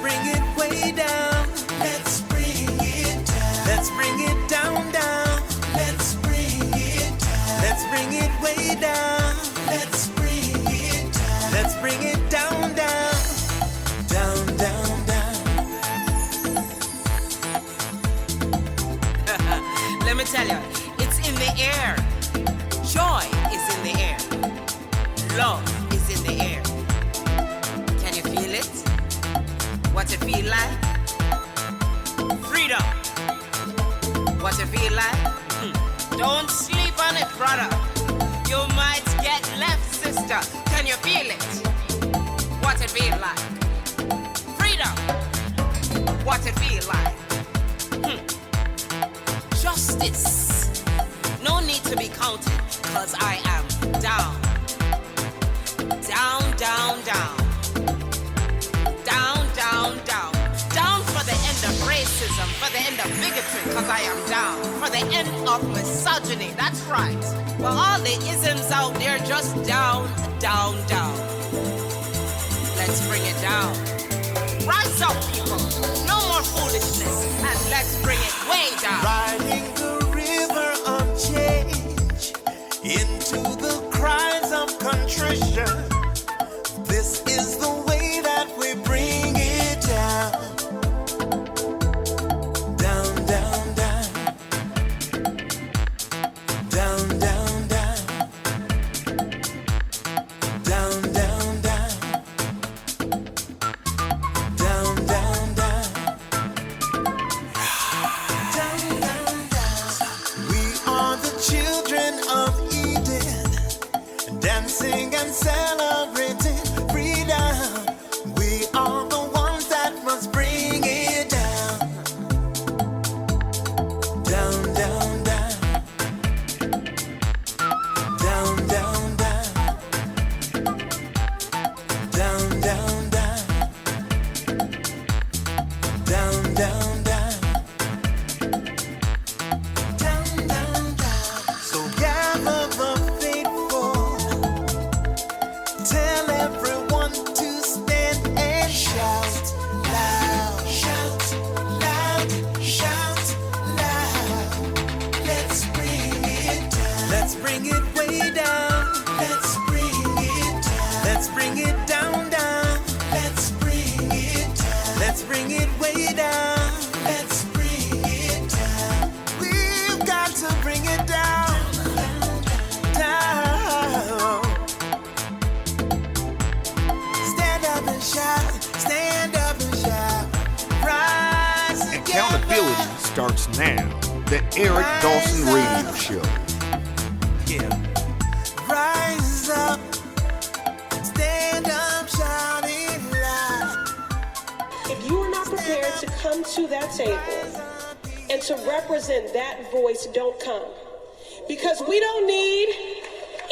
bring it way down. Let's bring it down. Let's bring it down, down. Let's bring it down. Let's bring it way down. Let's bring it down. Let's bring it down, down. Down, down, down. Let me tell you, it's in the air. Joy is in the air. Love is in the air. Can you feel it? What it feel like? Freedom. What it feel like? Don't sleep on it, brother. You might get left, sister. Can you feel it? What it feel like? Freedom. What it feel like? Justice. No need to be counted, cause I am down. Down, down, down. Down, down, down. Down for the end of racism, for the end of bigotry, cause I am down. For the end of misogyny, that's right. For all the isms out there, just down, down, down. Let's bring it down. Rise up, people. No more foolishness, and let's bring it way down. Riding the river of change into the cries of contrition. This is the way that we bring it down. Down, down, down. Down, down, down. Down, down, down. Down, down, down. Down, down, down. We are the children of Eden, dancing and celebrating freedom. We are the ones that must bring it down. Down, down, down. Down, down, down. Down, down, down. Down, down, down. Down, down, down. So gather the faithful. Tell everyone to stand and shout loud. Shout loud. Shout loud. Let's bring it down. Let's bring it way down. Let's bring it down. Let's bring it down, down. Let's bring it down. Let's bring it way down. Let's bring it down. We've got to bring it down. Down. Stand up and shout. Stand up and shout. Rise together. Accountability starts now. The Eric Dawson Radio Show. Yeah. Rise up. Stand up, shout it loud. If you are not prepared to come to that table and to represent that voice, don't come. Because we don't need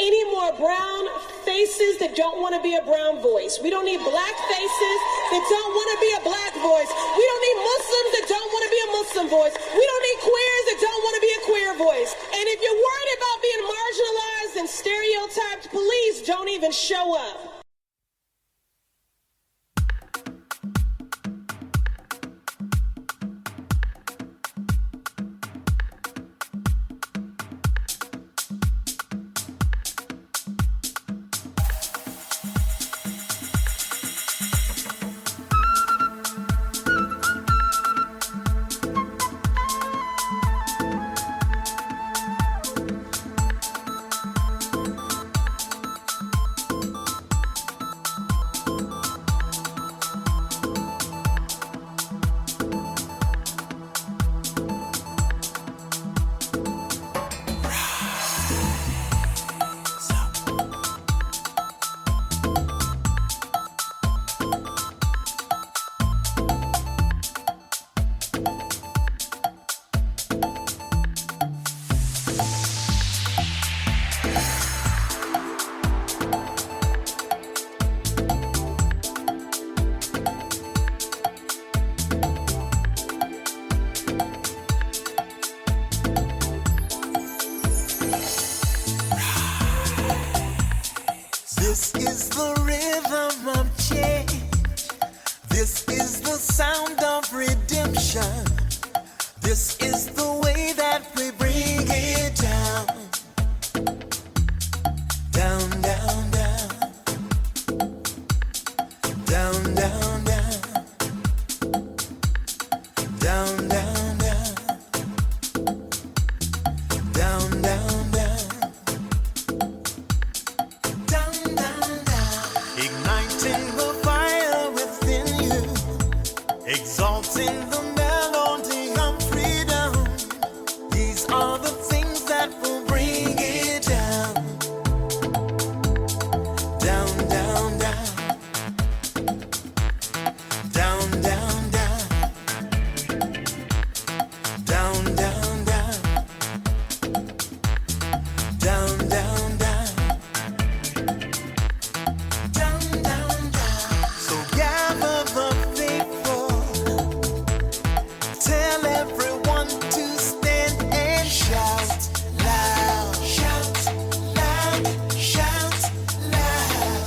any more brown faces that don't want to be a brown voice. We don't need black faces that don't want to be a black voice. We don't need Muslims that don't want to be a Muslim voice. We don't need queers that don't want to be a queer voice. And if you're worried about being marginalized and stereotyped, please don't even show up. sound of redemption. This is the way that we bring it down. Down, down, down. Down, down, down. Down, down, down. Down, down, down. Down, down, down. Igniting the fire within you. Exalting the melody of freedom. These are the things that will bring it down. Down, down, down. Down, down, down. Down, down, down. Down, down, down. Down, down, down. So gather the faithful. Tell everyone to stand and shout loud. Shout loud. Shout loud.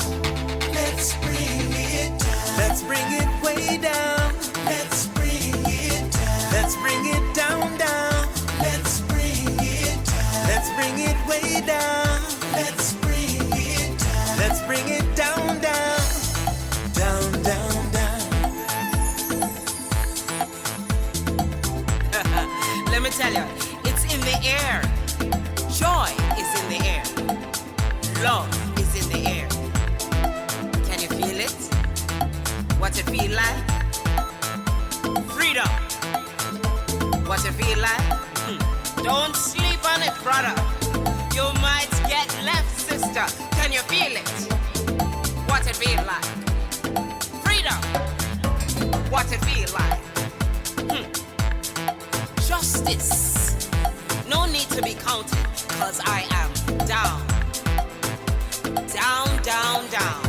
Let's bring it down. Let's bring it way down. Let's bring it down. Let's bring it down, down. Let's bring it down. Let's bring it way down. Let's bring it down. Let's bring it down, down. Down, down, down. Let me tell you, it's in the air. Joy is in the air. Love is in the air. Can you feel it? What it feel like? Freedom. What it feel like? Don't sleep on it, brother. You might get left, sister. Can you feel it? What it feel like? Freedom. What it feel like? Justice. No need to be counted, cause I am down. Down, down, down.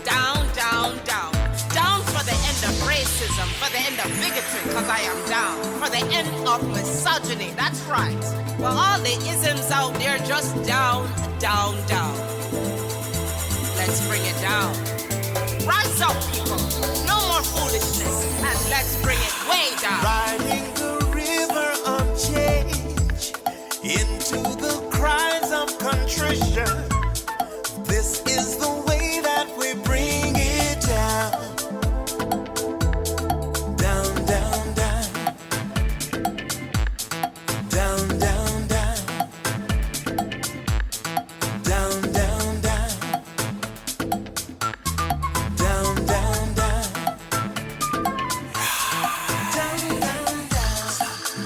Down, down, down. Down for the end of racism, for the end of bigotry, cause I am down. For the end of misogyny, that's right. For all the isms out there, just down, down, down. Let's bring it down. Rise up, people. No more foolishness, and let's bring it way down. Riding the river of change into the cries of contrition. This is the way that we bring it down. Down, down, down. Down, down, down. Down, down, down. Down, down, down. Down, down, down.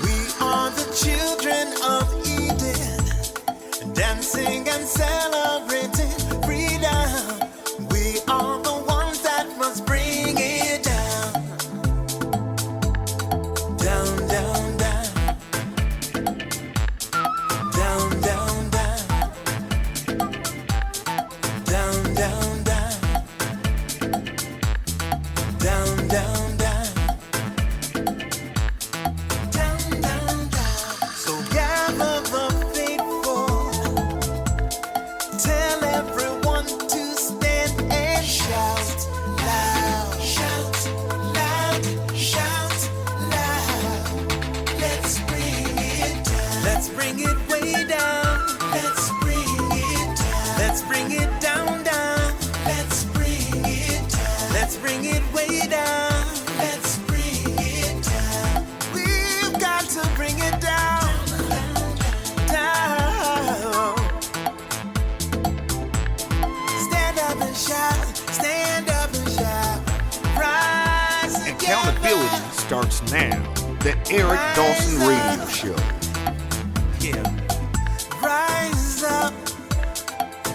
We are the children of Eden, dancing and celebrating freedom. We are the ones that must bring it down. Down, down, down. Down, down, down. Down, down, down. Down, down, down. Down, down, down. So gather the faithful. Tell everyone to stand and shout loud. Shout loud. Shout loud. Let's bring it down. Let's bring it way down. Let's bring it down. Let's bring it down, down. Let's bring it down. Let's bring it way down. Let's bring it down. We've got to bring it down. Down. Stand up and shout. Stand up and shout. Rise Accountability together. starts now. The Eric Dawson Radio Show. Yeah. Rise up.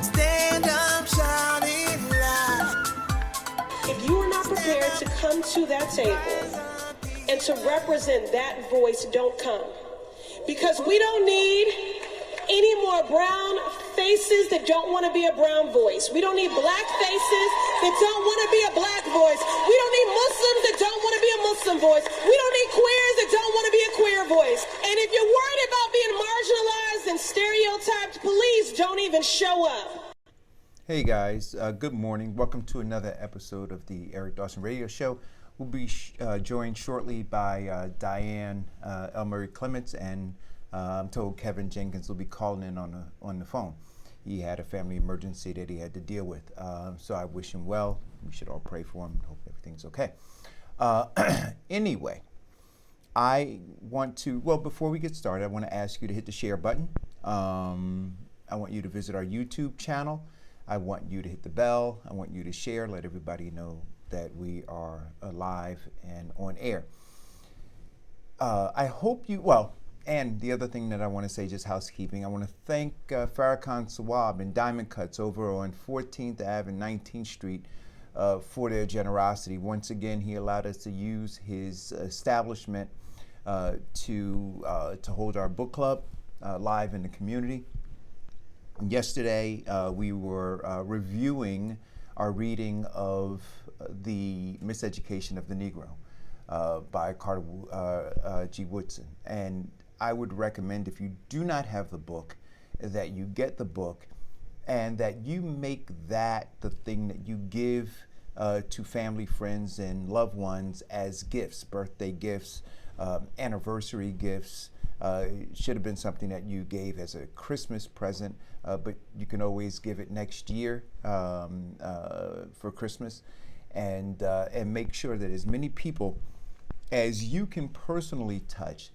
Stand up, shout it loud. If you are not prepared to come to that table and to represent that voice, don't come. Because we don't need any more brown faces that don't want to be a brown voice. We don't need black faces that don't want to be a black voice. We don't need Muslims that don't want to be a Muslim voice. We don't need queers that don't want to be a queer voice. And if you're worried about being marginalized and stereotyped, please don't even show up. Hey guys, good morning. Welcome to another episode of the Eric Dawson Radio Show. We'll be joined shortly by Diane Elmary Clements, and I'm told Kevin Jenkins will be calling in on the phone. He had a family emergency that he had to deal with. So I wish him well. We should all pray for him and hope everything's okay. Anyway, I want to, well, before we get started, I want to ask you to hit the share button. I want you to visit our YouTube channel. I want you to hit the bell. I want you to share, let everybody know that we are live and on air. I hope you, well, and the other thing that I want to say, just housekeeping, I want to thank Farrakhan Sawab and Diamond Cuts over on 14th Ave and 19th Street for their generosity. Once again, he allowed us to use his establishment to hold our book club live in the community. Yesterday, we were reviewing our reading of The Miseducation of the Negro by Carter G. Woodson. And I would recommend, if you do not have the book, that you get the book and that you make that the thing that you give to family, friends, and loved ones as gifts, birthday gifts, anniversary gifts. Should have been something that you gave as a Christmas present, but you can always give it next year for Christmas, and make sure that as many people as you can personally touch,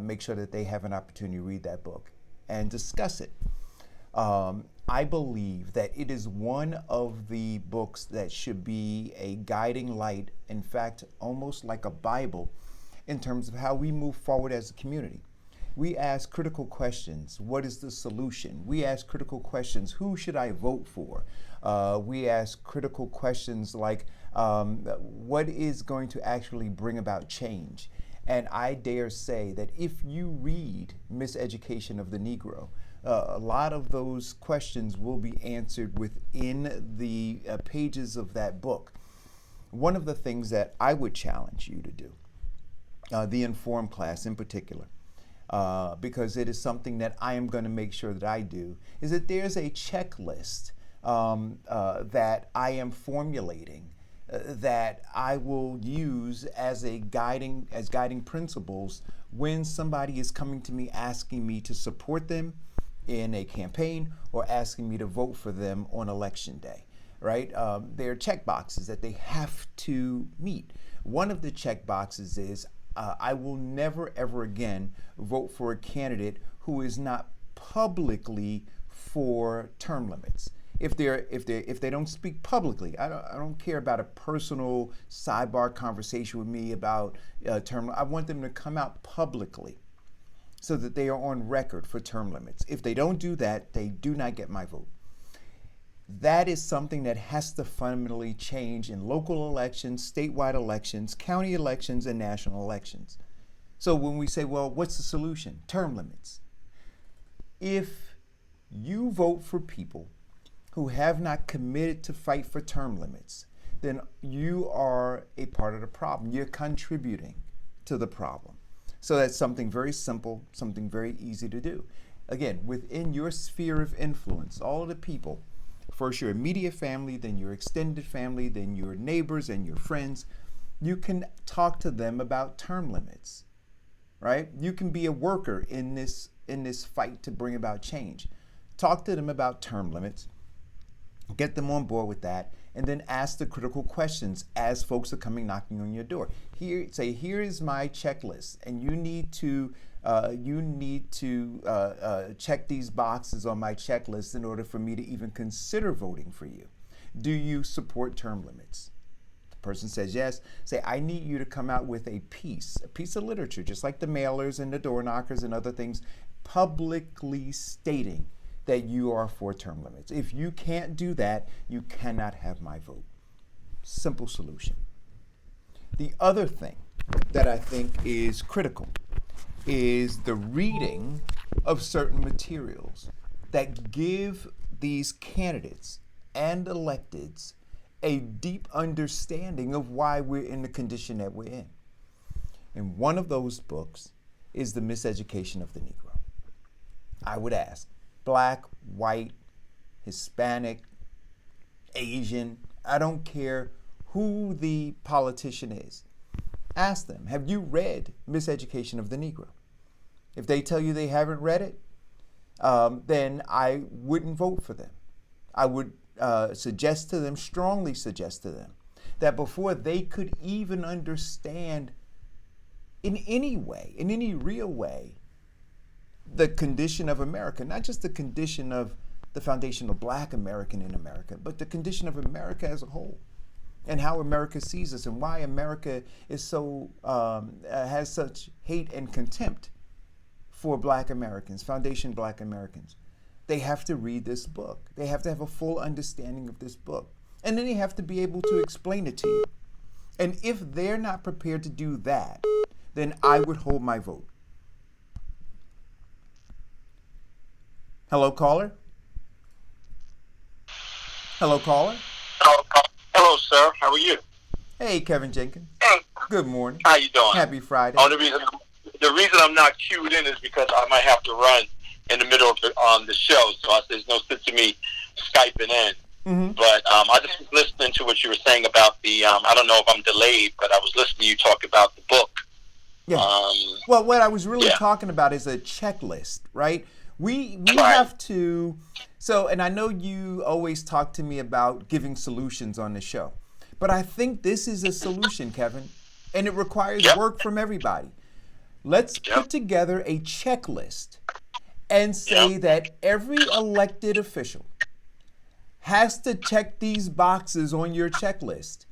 make sure that they have an opportunity to read that book and discuss it. I believe that it is one of the books that should be a guiding light, in fact, almost like a Bible, in terms of how we move forward as a community. We ask critical questions. What is the solution? We ask critical questions. Who should I vote for? We ask critical questions like, what is going to actually bring about change? And I dare say that if you read Miseducation of the Negro, a lot of those questions will be answered within the pages of that book. One of the things that I would challenge you to do, the Informed class in particular, because it is something that I am going to make sure that I do, is that there's a checklist that I am formulating that I will use as guiding principles when somebody is coming to me asking me to support them in a campaign or asking me to vote for them on election day, right? There are check boxes that they have to meet. One of the check boxes is I will never ever again vote for a candidate who is not publicly for term limits. If they don't speak publicly, I don't care about a personal sidebar conversation with me about term. I want them to come out publicly so that they are on record for term limits. If they don't do that, they do not get my vote. That is something that has to fundamentally change in local elections, statewide elections, county elections, and national elections. So when we say, well, what's the solution? Term limits. If you vote for people who have not committed to fight for term limits, then you are a part of the problem. You're contributing to the problem. So that's something very simple, something very easy to do. Again, within your sphere of influence, all of the people, first your immediate family, then your extended family, then your neighbors and your friends, you can talk to them about term limits, right? You can be a worker in this fight to bring about change. Talk to them about term limits, get them on board with that, and then ask the critical questions as folks are coming knocking on your door. Here is my checklist, and you need to check these boxes on my checklist in order for me to even consider voting for you. Do you support term limits? The person says yes. Say, I need you to come out with a piece of literature, just like the mailers and the door knockers and other things, publicly stating that you are for term limits. If you can't do that, you cannot have my vote. Simple solution. The other thing that I think is critical is the reading of certain materials that give these candidates and electeds a deep understanding of why we're in the condition that we're in. And one of those books is The Miseducation of the Negro. I would ask, Black, white, Hispanic, Asian, I don't care who the politician is. Ask them, have you read Miseducation of the Negro? If they tell you they haven't read it, then I wouldn't vote for them. I would suggest to them, strongly suggest to them, that before they could even understand in any way, in any real way, the condition of America, not just the condition of the foundational Black American in America, but the condition of America as a whole, and how America sees us, and why America is so has such hate and contempt for Black Americans, foundation Black Americans. They have to read this book. They have to have a full understanding of this book, and then they have to be able to explain it to you. And if they're not prepared to do that, then I would hold my vote. Hello, caller? Hello, caller? Hello, sir. How are you? Hey, Kevin Jenkins. Good morning. How you doing? Happy Friday. Oh, the reason I'm not queued in is because I might have to run in the middle of the show, so there's no sense to me Skyping in. Mm-hmm. But I just was listening to what you were saying about the, I don't know if I'm delayed, but I was listening to you talk about the book. Yeah. Well, what I was really talking about is a checklist, right? We have to, so, and I know you always talk to me about giving solutions on the show, but I think this is a solution, Kevin, and it requires work from everybody. Let's put together a checklist and say that every elected official has to check these boxes on your checklist.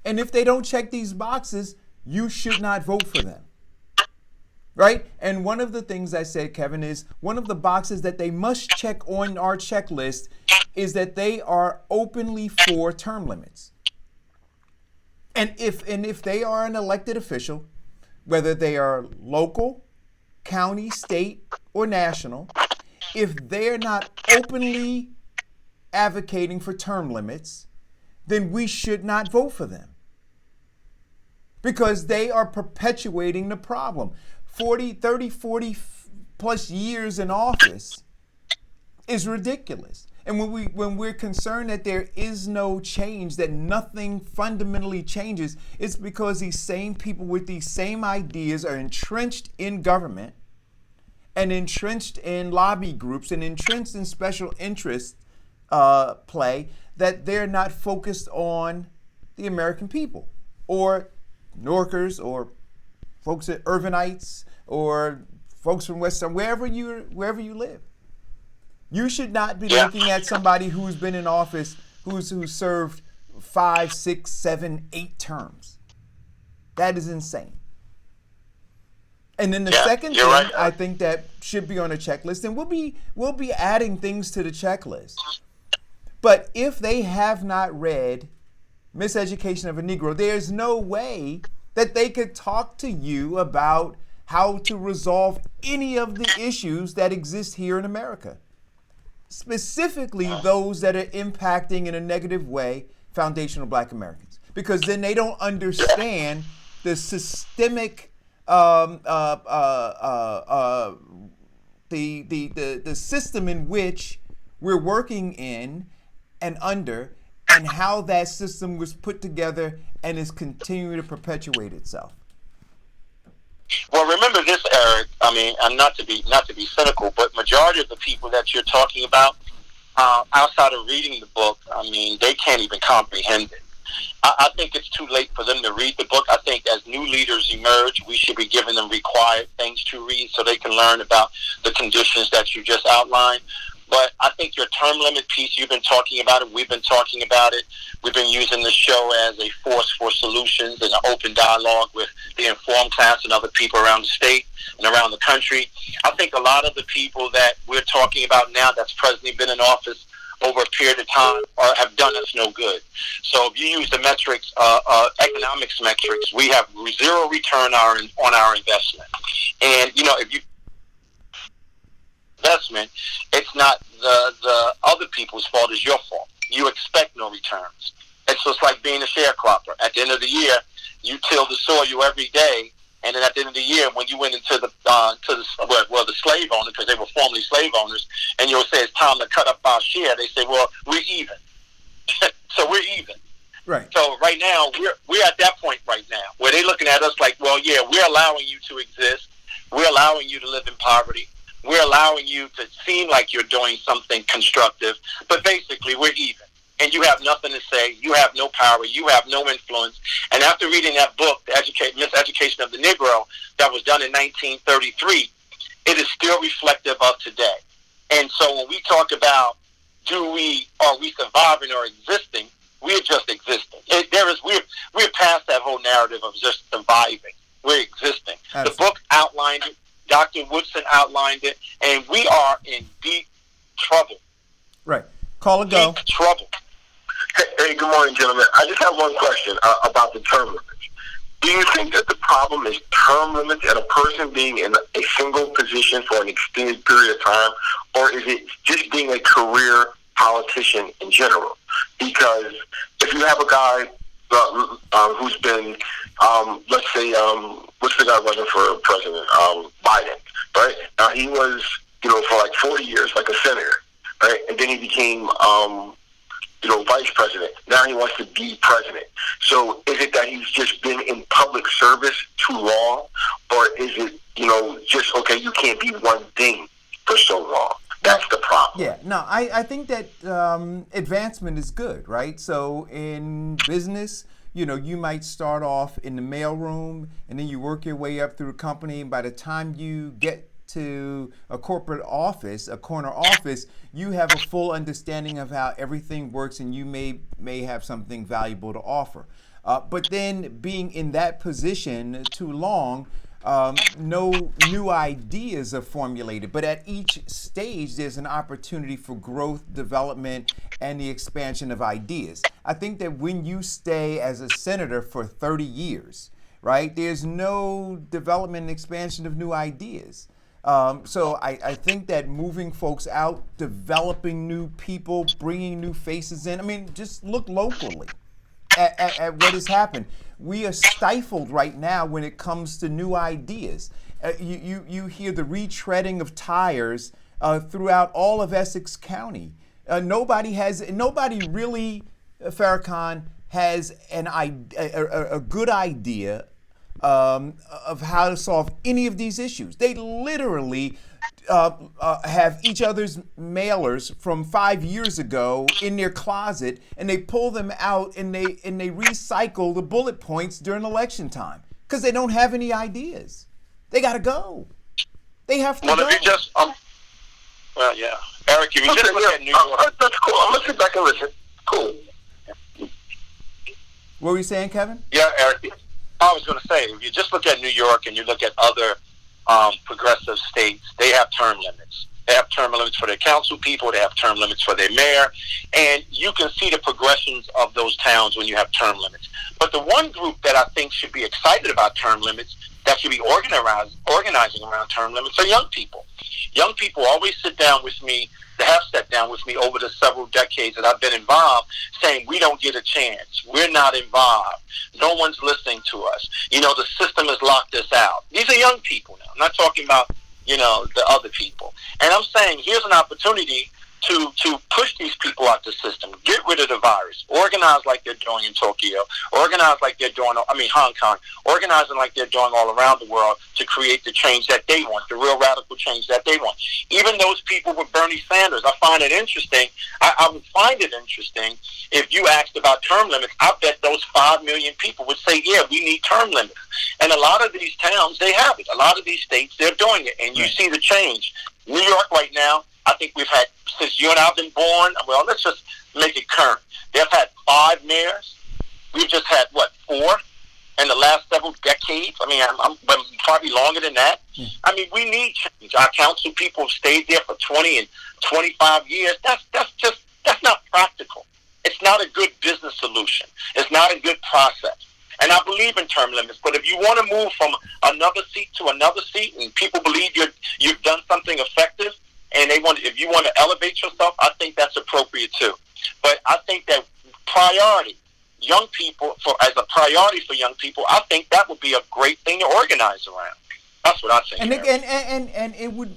And if they don't check these boxes, you should not vote for them. Right? And one of the things I said, Kevin, is one of the boxes that they must check on our checklist is that they are openly for term limits. And if they are an elected official, whether they are local, county, state, or national, if they're not openly advocating for term limits, then we should not vote for them. Because they are perpetuating the problem. 30, 40 plus years in office is ridiculous. And when we're concerned that there is no change, that nothing fundamentally changes, it's because these same people with these same ideas are entrenched in government and entrenched in lobby groups and entrenched in special interest play, that they're not focused on the American people or Norkers or folks at urbanites or folks from Western, wherever you live. You should not be looking at somebody who's been in office, who's served 5, 6, 7, 8 terms. That is insane. And then the second thing I think that should be on a checklist, and we'll be adding things to the checklist. But if they have not read Miseducation of a Negro, there's no way that they could talk to you about how to resolve any of the issues that exist here in America. Specifically those that are impacting in a negative way foundational Black Americans. Because then they don't understand the systemic the system in which we're working in and under, and how that system was put together and is continuing to perpetuate itself. Well, remember this, Eric. I mean, and not to be cynical, but majority of the people that you're talking about, outside of reading the book, I mean, they can't even comprehend it. I think it's too late for them to read the book. I think as new leaders emerge, we should be giving them required things to read so they can learn about the conditions that you just outlined. But I think your term limit piece, you've been talking about it. We've been talking about it. We've been using the show as a force for solutions and an open dialogue with the informed class and other people around the state and around the country. I think a lot of the people that we're talking about now that's presently been in office over a period of time have done us no good. So if you use the metrics, economics metrics, we have zero return on our investment. And, you know, if you investment, it's not the other people's fault, it's your fault. You expect no returns. It's just like being a sharecropper. At the end of the year, you till the soil every day, and then at the end of the year, when you went into the slave owner, because they were formerly slave owners, and you'll say it's time to cut up our share, they say, well, we're even. So we're even. Right. So right now, we're at that point right now where they're looking at us like, well, yeah, we're allowing you to exist. We're allowing you to live in poverty. We're allowing you to seem like you're doing something constructive, but basically we're even. And you have nothing to say. You have no power. You have no influence. And after reading that book, The Miseducation of the Negro, that was done in 1933, it is still reflective of today. And so when we talk about are we surviving or existing, we're just existing. We're past that whole narrative of just surviving. We're existing. Absolutely. The book outlined it. Dr. Woodson outlined it. And we are in deep trouble. Right. Call and go. Deep trouble. Hey, good morning, gentlemen. I just have one question about the term limits. Do you think that the problem is term limits and a person being in a single position for an extended period of time, or is it just being a career politician in general? Because if you have a guy who's been, let's say, what's the guy running for president? Biden, right? Now, he was, for like 40 years, like a senator, right? And then he became, vice president. Now he wants to be president. So is it that he's just been in public service too long? Or is it, just, okay, you can't be one thing for so long? That's the problem. Yeah, no, I think that advancement is good, right? So in business, you might start off in the mailroom and then you work your way up through the company. And by the time you get to a corporate office, a corner office, you have a full understanding of how everything works and you may have something valuable to offer. But then being in that position too long, no new ideas are formulated. But at each stage, there's an opportunity for growth, development, and the expansion of ideas. I think that when you stay as a senator for 30 years, right, there's no development and expansion of new ideas. So I think that moving folks out, developing new people, bringing new faces in, I mean, just look locally at what has happened. We are stifled right now when it comes to new ideas. You hear the retreading of tires throughout all of Essex County. Nobody really, Farrakhan, has a good idea of how to solve any of these issues. They literally have each other's mailers from 5 years ago in their closet, and they pull them out and they recycle the bullet points during election time because they don't have any ideas. They got to go. They have to go. If you just, well, yeah, Eric, if you just look at New York, that's cool. I'm gonna sit back and listen. Cool. What were you saying, Kevin? Yeah, Eric. I was going to say, if you just look at New York and you look at other progressive states, they have term limits. They have term limits for their council people. They have term limits for their mayor. And you can see the progressions of those towns when you have term limits. But the one group that I think should be excited about term limits, that should be organizing around term limits, are young people. Young people always sit down with me, they have sat down with me over the several decades that I've been involved, saying we don't get a chance. We're not involved. No one's listening to us. The system has locked us out. These are young people now. I'm not talking about, the other people. And I'm saying here's an opportunity to push these people out the system, get rid of the virus, organize like they're doing in Tokyo, organize like they're doing, Hong Kong, organizing like they're doing all around the world to create the change that they want, the real radical change that they want. Even those people with Bernie Sanders, I find it interesting. I would find it interesting if you asked about term limits. I bet those 5 million people would say, yeah, we need term limits. And a lot of these towns, they have it. A lot of these states, they're doing it. And you see the change. New York right now, I think we've had, since you and I have been born, well, let's just make it current. They've had 5 mayors. We've just had, 4 in the last several decades? I mean, I'm probably longer than that. I mean, we need change. Our council people have stayed there for 20 and 25 years. That's not practical. It's not a good business solution. It's not a good process. And I believe in term limits, but if you want to move from another seat to another seat and people believe you've done something effective, and if you want to elevate yourself, I think that's appropriate too. But I think that priority, young people, as a priority for young people, I think that would be a great thing to organize around. That's what I think. And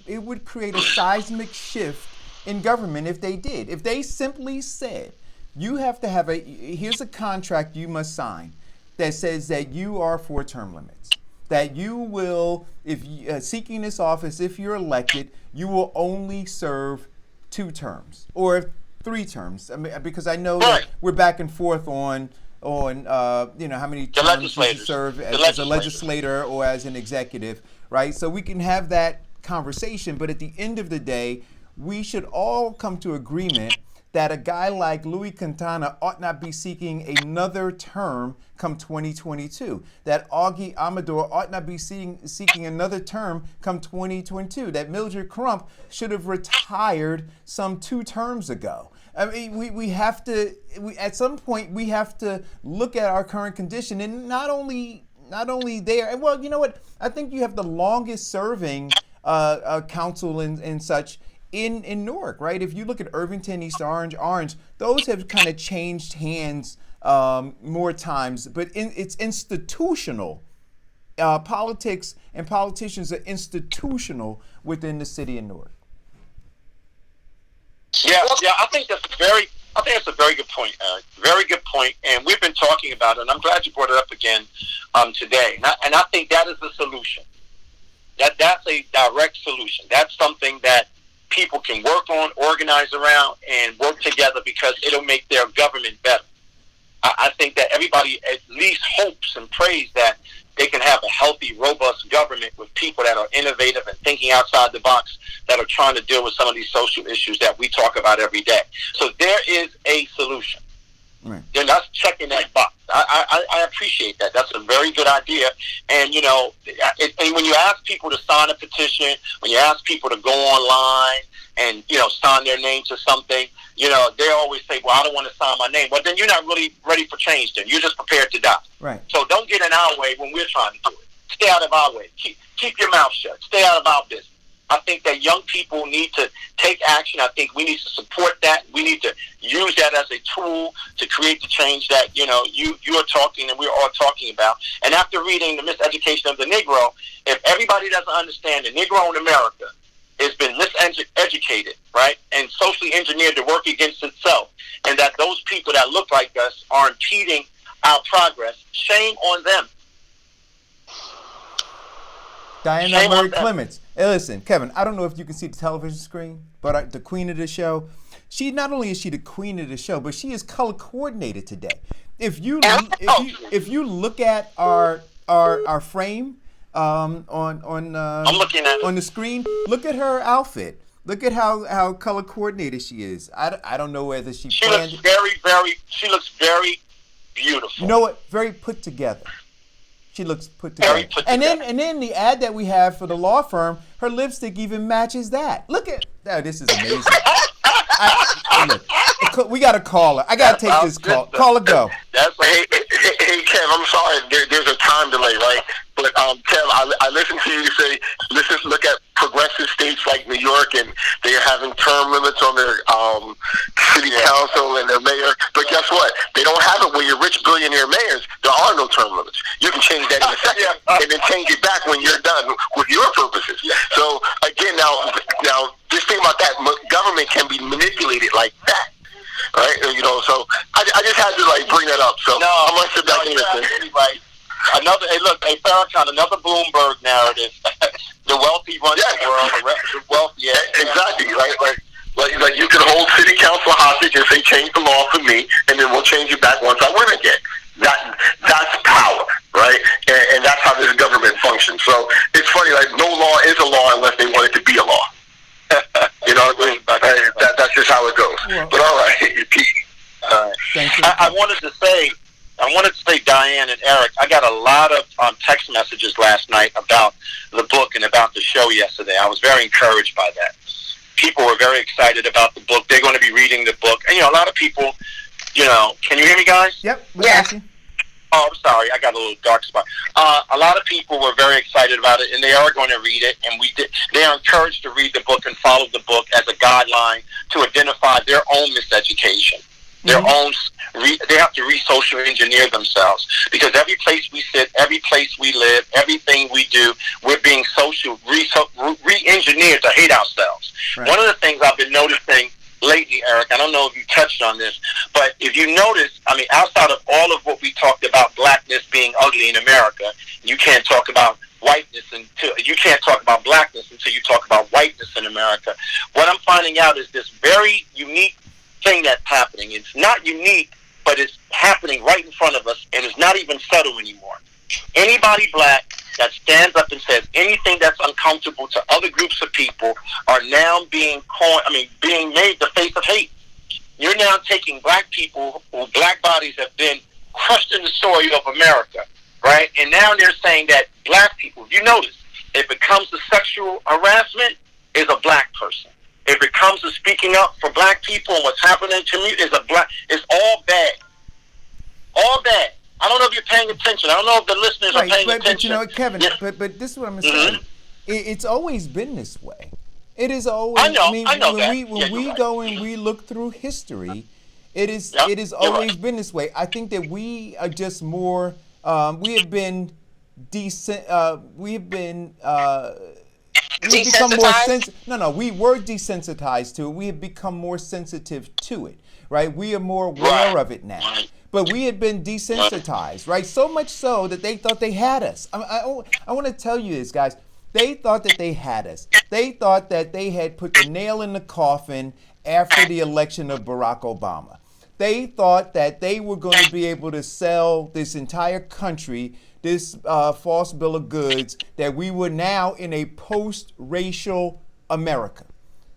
it would create a seismic shift in government if they did. If they simply said you have to have here's a contract you must sign that says that you are for term limits. That you will, if seeking this office, if you're elected, you will only serve 2 terms or 3 terms. I mean, because I know that we're back and forth on how many terms you should serve as a legislator or as an executive, right? So we can have that conversation, but at the end of the day, we should all come to agreement that a guy like Louis Quintana ought not be seeking another term come 2022. That Augie Amador ought not be seeking another term come 2022. That Mildred Crump should have retired some 2 terms ago. I mean, we have to, at some point, we have to look at our current condition, and not only there, and well, you know what? I think you have the longest serving council and such in Newark, right? If you look at Irvington, East Orange, those have kind of changed hands more times, but it's institutional. Politics and politicians are institutional within the city of Newark. Yeah, I think that's a very good point, Eric. Very good point, and we've been talking about it, and I'm glad you brought it up again today. And I think that is the solution. That's a direct solution. That's something that people can work on, organize around, and work together because it'll make their government better. I think that everybody at least hopes and prays that they can have a healthy, robust government with people that are innovative and thinking outside the box, that are trying to deal with some of these social issues that we talk about every day. So there is a solution. Right. They're not checking that box. I appreciate that. That's a very good idea. And, and when you ask people to sign a petition, when you ask people to go online and, sign their name to something, they always say, well, I don't want to sign my name. Well, then you're not really ready for change then. You're just prepared to die. Right. So don't get in our way when we're trying to do it. Stay out of our way. Keep your mouth shut. Stay out of our business. I think that young people need to take action. I think we need to support that. We need to use that as a tool to create the change that, you are talking and we're all talking about. And after reading The Miseducation of the Negro, if everybody doesn't understand the Negro in America has been miseducated, right, and socially engineered to work against itself, and that those people that look like us are impeding our progress, shame on them. Diana Murray Clements. Hey, listen, Kevin, I don't know if you can see the television screen, but the queen of the show, not only is she the queen of the show, but she is color coordinated today. If you look at our frame I'm looking at it on the screen, look at her outfit. Look at how color coordinated she is. I don't know whether she planned. She looks very beautiful. You know what? Very put together. She looks put together. And then the ad that we have for the law firm, her lipstick even matches that. Look at that. This is amazing. Look, we got to call her. I got to take this call. Call her, go. Hey, Kev, I'm sorry. There's a time delay, right? But Kev, I listened to you say, look at progressive states like New York, and they are having term limits on their city council and their mayor. But guess what? They don't have it where you're rich billionaire mayors. There are no term limits. You can change that in a second, and then change it back when you're done with your purposes. So again, now just think about that. Government can be manipulated like that. Right, so I just had to bring that up. So I'm gonna sit back and listen. Right. Farrakhan, another Bloomberg narrative. The wealthy run the world. The wealthy, exactly. Right, like you can hold city council hostage and say change the law for me, and then we'll change it back once I win again. That's power, right? And that's how this government functions. So it's funny, no law is a law unless they want it to be a law. You know what I mean? That's just how it goes. Yeah. But all right, Pete. Thank you. I wanted to say, Diane and Eric, I got a lot of text messages last night about the book and about the show yesterday. I was very encouraged by that. People were very excited about the book. They're going to be reading the book. And, a lot of people, can you hear me, guys? Yep. Yeah. Oh, I'm sorry. I got a little dark spot. A lot of people were very excited about it, and they are going to read it. And they are encouraged to read the book and follow the book as a guideline to identify their own miseducation, their own. They have to re-social engineer themselves, because every place we sit, every place we live, everything we do, we're being re-engineered to hate ourselves. Right. One of the things I've been noticing lately, Eric. I don't know if you touched on this, but if you notice, I mean, outside of all of what we talked about, blackness being ugly in America, you can't talk about whiteness until you can't talk about blackness until you talk about whiteness in America. What I'm finding out is this very unique thing that's happening. It's not unique, but it's happening right in front of us, and it's not even subtle anymore. Anybody black that stands up and says anything that's uncomfortable to other groups of people are now being made the face of hate. You're now taking black people, or black bodies have been crushed in the soil of America, right? And now they're saying that black people, if you notice, if it comes to sexual harassment, is a black person. If it comes to speaking up for black people and what's happening to me, it's all bad. All bad. I don't know if you're paying attention. I don't know if the listeners are paying attention. But you know, Kevin, but this is what I'm saying. It's always been this way. It is always. I know when we go and we look through history, it is always been this way. I think that we are just more. We have been decent. We've become more we were desensitized to it. We have become more sensitive to it. Right. We are more aware of it now. But we had been desensitized, right? So much so that they thought they had us. I want to tell you this, guys. They thought that they had us. They thought that they had put the nail in the coffin after the election of Barack Obama. They thought that they were going to be able to sell this entire country this false bill of goods, that we were now in a post-racial America.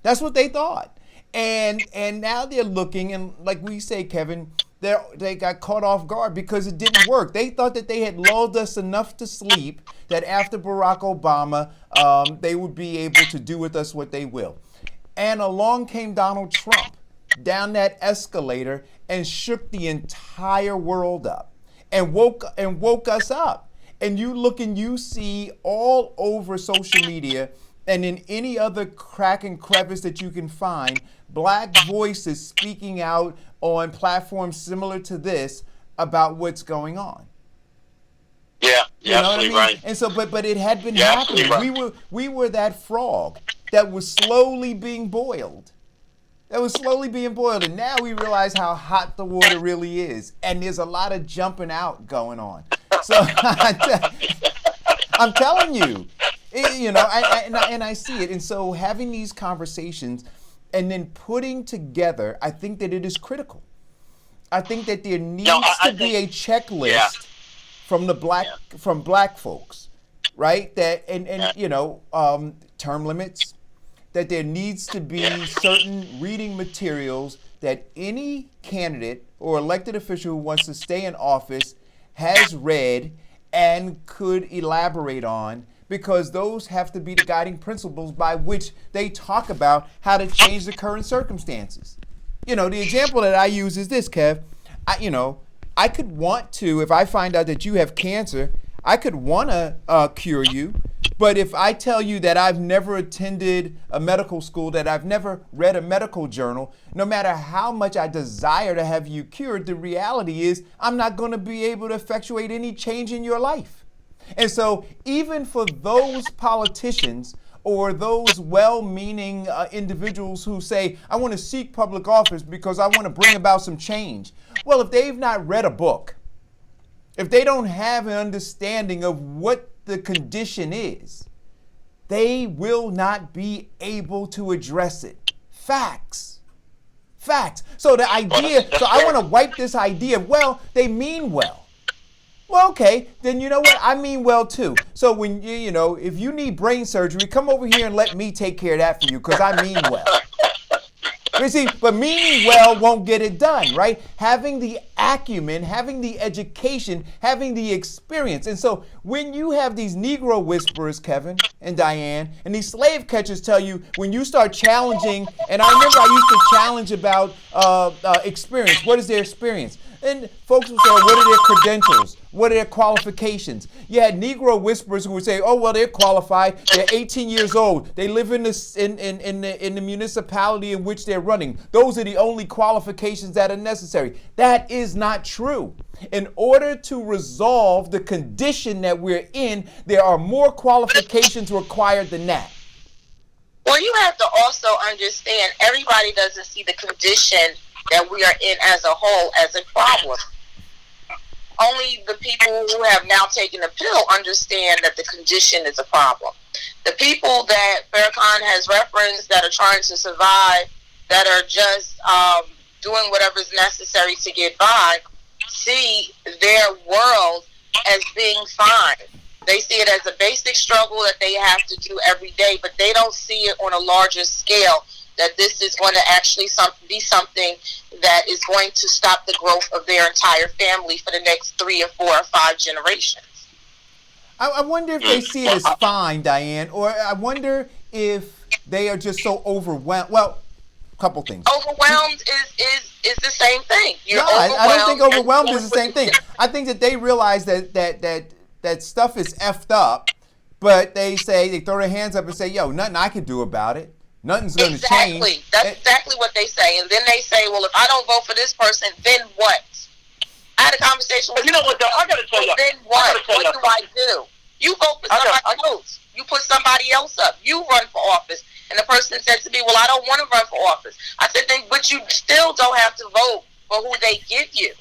That's what they thought. And now they're looking, and like we say, Kevin, they got caught off guard because it didn't work. They thought that they had lulled us enough to sleep that after Barack Obama, they would be able to do with us what they will. And along came Donald Trump down that escalator and shook the entire world up and woke us up. And you look and you see all over social media and in any other crack and crevice that you can find, black voices speaking out on platforms similar to this about what's going on. Yeah, you're absolutely right. And so, but it had been happening. Right. We were that frog that was slowly being boiled. And now we realize how hot the water really is. And there's a lot of jumping out going on. So I'm telling you, I see it. And so having these conversations and then putting together, I think that it is critical. I think that there needs to be a checklist from black folks, right? That term limits, that there needs to be certain reading materials that any candidate or elected official who wants to stay in office has read and could elaborate on, because those have to be the guiding principles by which they talk about how to change the current circumstances. The example that I use is this, Kev. I could want to, if I find out that you have cancer, I could want to cure you. But if I tell you that I've never attended a medical school, that I've never read a medical journal, no matter how much I desire to have you cured, the reality is I'm not going to be able to effectuate any change in your life. And so even for those politicians or those well-meaning individuals who say, I want to seek public office because I want to bring about some change. Well, if they've not read a book, if they don't have an understanding of what the condition is, they will not be able to address it. Facts. So the idea, I want to wipe this idea, well, they mean well. Well, okay, then you know what? I mean well too. So when if you need brain surgery, come over here and let me take care of that for you, because I mean well. You see, but meaning well won't get it done, right? Having the acumen, having the education, having the experience. And so when you have these Negro whisperers, Kevin and Diane, and these slave catchers tell you, when you start challenging, and I remember I used to challenge about experience. What is their experience? And folks would say, what are their credentials? What are their qualifications? You had Negro whisperers who would say, oh, well, they're qualified. They're 18 years old. They live in the municipality in which they're running. Those are the only qualifications that are necessary. That is not true. In order to resolve the condition that we're in, there are more qualifications required than that. Well, you have to also understand everybody doesn't see the condition that we are in as a whole as a problem. Only the people who have now taken the pill understand that the condition is a problem. The people that Farrakhan has referenced that are trying to survive, that are just doing whatever is necessary to get by, see their world as being fine. They see it as a basic struggle that they have to do every day, but they don't see it on a larger scale, that this is going to actually be something that is going to stop the growth of their entire family for the next 3 or 4 or 5 generations. I wonder if they see it as fine, Diane, or I wonder if they are just so overwhelmed. Well, a couple things. Overwhelmed is the same thing. No, I don't think overwhelmed is the same thing. I think that they realize that stuff is effed up, but they throw their hands up and say, yo, nothing I can do about it. Nothing's going to change. Exactly. That's exactly what they say. And then they say, well, if I don't vote for this person, then what? I had a conversation with you know what, though? I got to tell you. Then what? What do I do? You vote for somebody else. You put somebody else up. You run for office. And the person said to me, well, I don't want to run for office. I said, then, but you still don't have to vote for who they give you.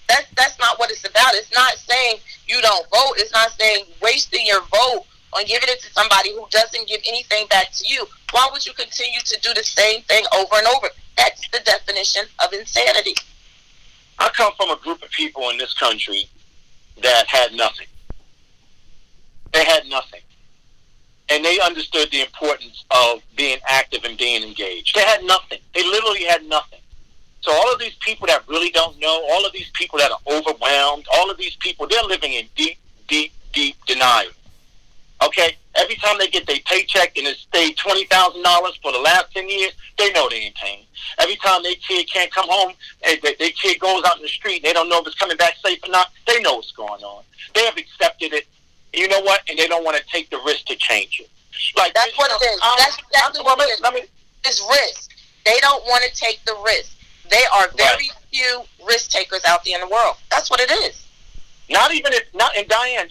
That's not what it's about. It's not saying you don't vote. It's not saying wasting your vote on giving it to somebody who doesn't give anything back to you. Why would you continue to do the same thing over and over? That's the definition of insanity. I come from a group of people in this country that had nothing. They had nothing. And they understood the importance of being active and being engaged. They had nothing. They literally had nothing. So all of these people that really don't know, all of these people that are overwhelmed, all of these people, they're living in deep, deep, deep denial. Okay? Every time they get their paycheck and it's stayed $20,000 for the last 10 years, they know they ain't paying. Every time their kid can't come home, their kid goes out in the street and they don't know if it's coming back safe or not, they know what's going on. They have accepted it. You know what? And they don't want to take the risk to change it. Like that's what it is. That's exactly what it is. It's risk. They don't want to take the risk. They are very few risk takers out there in the world. That's what it is. Not even if not. And Diane,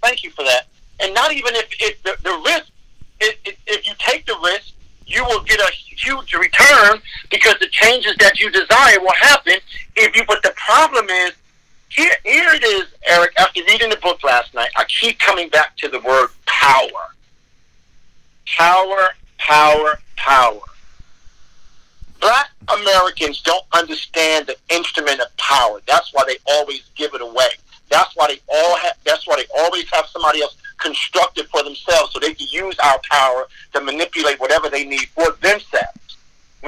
thank you for that. And not even if the risk, if you take the risk, you will get a huge return because the changes that you desire will happen. But the problem is, here it is, Eric. After reading the book last night, I keep coming back to the word power. Power, power, power. Black Americans don't understand the instrument of power. That's why they always give it away. That's why they always have somebody else construct it for themselves so they can use our power to manipulate whatever they need for themselves.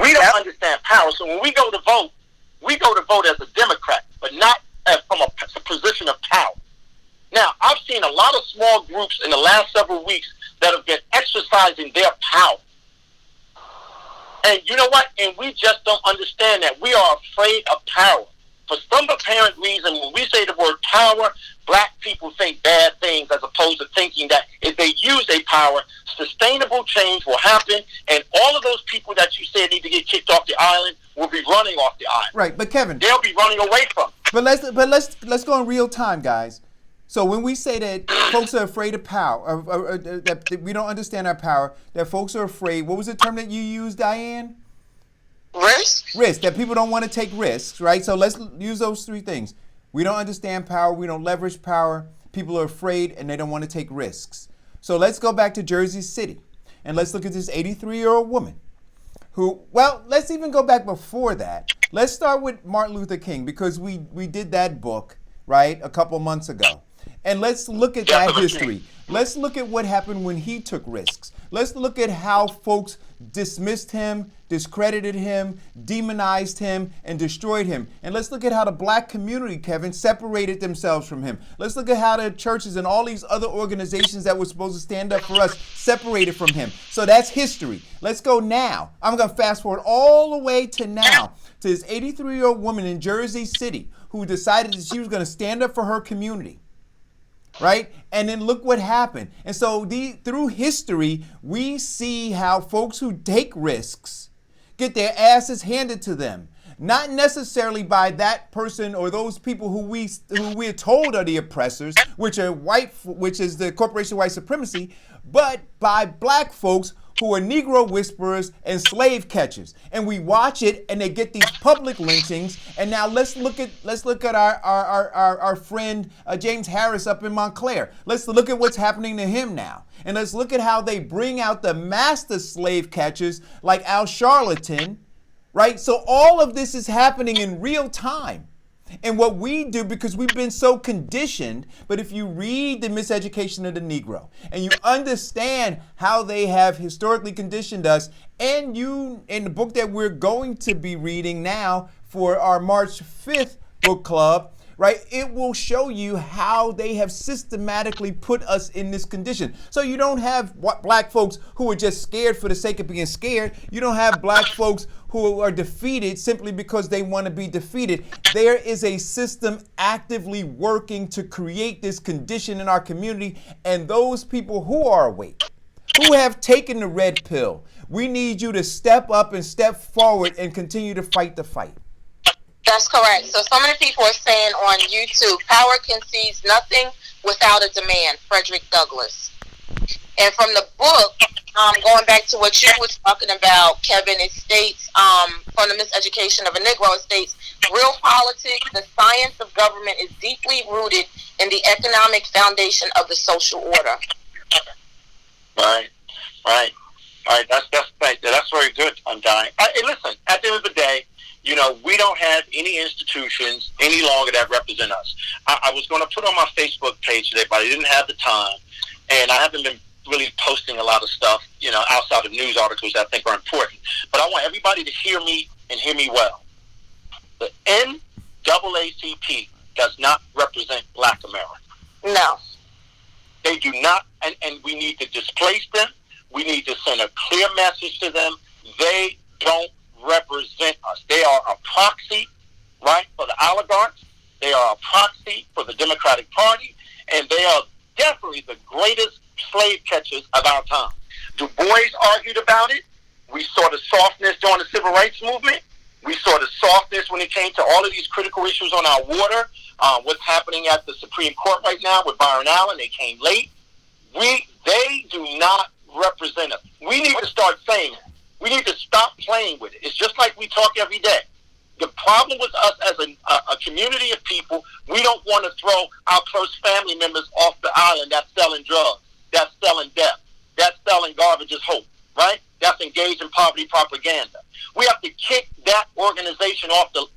We don't understand power. So when we go to vote as a Democrat, but not from a position of power. Now, I've seen a lot of small groups in the last several weeks that have been exercising their power. And you know what? And we just don't understand that. We are afraid of power. For some apparent reason, when we say the word power, black people think bad things as opposed to thinking that if they use their power, sustainable change will happen, and all of those people that you said need to get kicked off the island will be running off the island. Right, but Kevin, they'll be running away from it. But let's go in real time, guys. So when we say that folks are afraid of power, that we don't understand our power, that folks are afraid, what was the term that you used, Diane? Risk. That people don't want to take risks, right? So let's use those 3 things. We don't understand power. We don't leverage power. People are afraid and they don't want to take risks. So let's go back to Jersey City and let's look at this 83-year-old woman who, well, let's even go back before that. Let's start with Martin Luther King because we did that book, right, a couple months ago. And let's look at that history. Let's look at what happened when he took risks. Let's look at how folks dismissed him, discredited him, demonized him, and destroyed him. And let's look at how the black community, Kevin, separated themselves from him. Let's look at how the churches and all these other organizations that were supposed to stand up for us separated from him. So that's history. Let's go now. I'm going to fast forward all the way to now, to this 83-year-old woman in Jersey City who decided that she was going to stand up for her community. Right? And then look what happened. And so through history, we see how folks who take risks get their asses handed to them. Not necessarily by that person or those people who we are told are the oppressors, which are white, which is the corporation white supremacy, but by black folks who are Negro whisperers and slave catchers, and we watch it, and they get these public lynchings. And now let's look at our friend James Harris up in Montclair. Let's look at what's happening to him now, and let's look at how they bring out the master slave catchers like Al Sharpton, right? So all of this is happening in real time. And what we do, because we've been so conditioned, but if you read The Miseducation of the Negro and you understand how they have historically conditioned us, and you, in the book that we're going to be reading now for our March 5th book club, right, it will show you how they have systematically put us in this condition. So you don't have black folks who are just scared for the sake of being scared. You don't have black folks who are defeated simply because they want to be defeated. There is a system actively working to create this condition in our community, and those people who are awake, who have taken the red pill, we need you to step up and step forward and continue to fight the fight. That's correct. So some of the people are saying on YouTube, power concedes nothing without a demand, Frederick Douglass. And from the book, going back to what you were talking about, Kevin, it states, from the Miseducation of a Negro, it states, real politics, the science of government is deeply rooted in the economic foundation of the social order. Right. That's very good, Undying. Hey, listen, at the end of the day, you know, we don't have any institutions any longer that represent us. I was going to put on my Facebook page today, but I didn't have the time, and I haven't been really posting a lot of stuff, you know, outside of news articles that I think are important. But I want everybody to hear me and hear me well. The NAACP does not represent Black America. No. They do not, and we need to displace them. We need to send a clear message to them. They don't represent us. They are a proxy, right, for the oligarchs. They are a proxy for the Democratic Party, and they are definitely the greatest slave catchers of our time. Du Bois argued about it. We saw the softness during the Civil Rights Movement. We saw the softness when it came to all of these critical issues on our water. What's happening at the Supreme Court right now with Byron Allen, they came late. They do not represent us. We need to start saying it. We need to stop playing with it. It's just like we talk every day. The problem with us as a community of people, we don't want to throw our close family members off the island that's selling drugs, that's selling death, that's selling garbage as hope, right? That's engaged in poverty propaganda. We have to kick that organization off the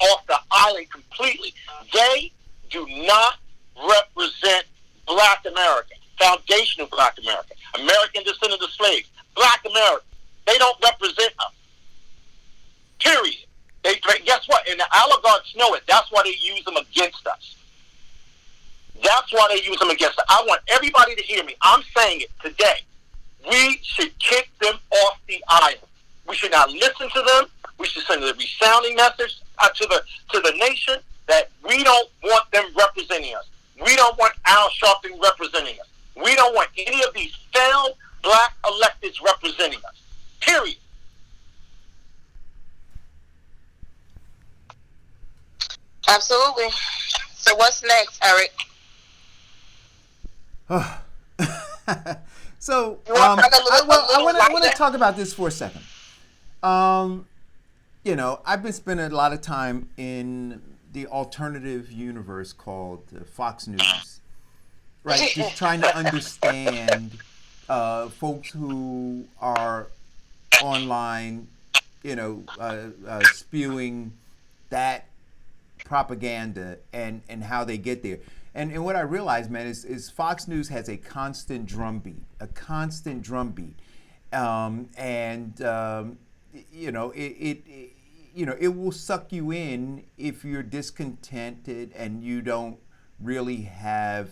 island completely. They do not represent Black America, foundation of Black America, American descendants of slaves, Black America. They don't represent us. Period. Guess what? And the oligarchs know it. That's why they use them against us. That's why they use them against us. I want everybody to hear me. I'm saying it today. We should kick them off the island. We should not listen to them. We should send a resounding message to the nation that we don't want them representing us. We don't want Al Sharpton representing us. We don't want any of these failed Black electeds representing us. Period. Absolutely. So what's next, Eric? So I want to talk about this for a second. You know, I've been spending a lot of time in the alternative universe called Fox News, right? Just trying to understand folks who are online, you know, spewing that propaganda and how they get there. And what I realized, man, is Fox News has a constant drumbeat. You know, it will suck you in if you're discontented and you don't really have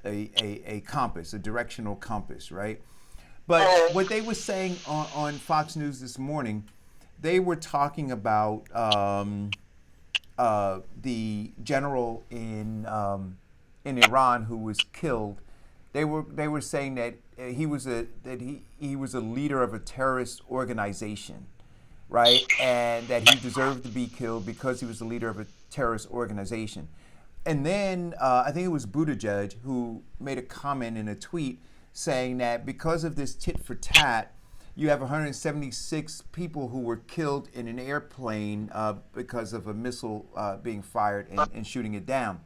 a compass, a directional compass, right? But what they were saying on Fox News this morning, they were talking about the general in Iran who was killed. They were saying that he was a leader of a terrorist organization, right? And that he deserved to be killed because he was the leader of a terrorist organization. And then I think it was Buttigieg who made a comment in a tweet saying that because of this tit for tat, you have 176 people who were killed in an airplane because of a missile being fired and shooting it down.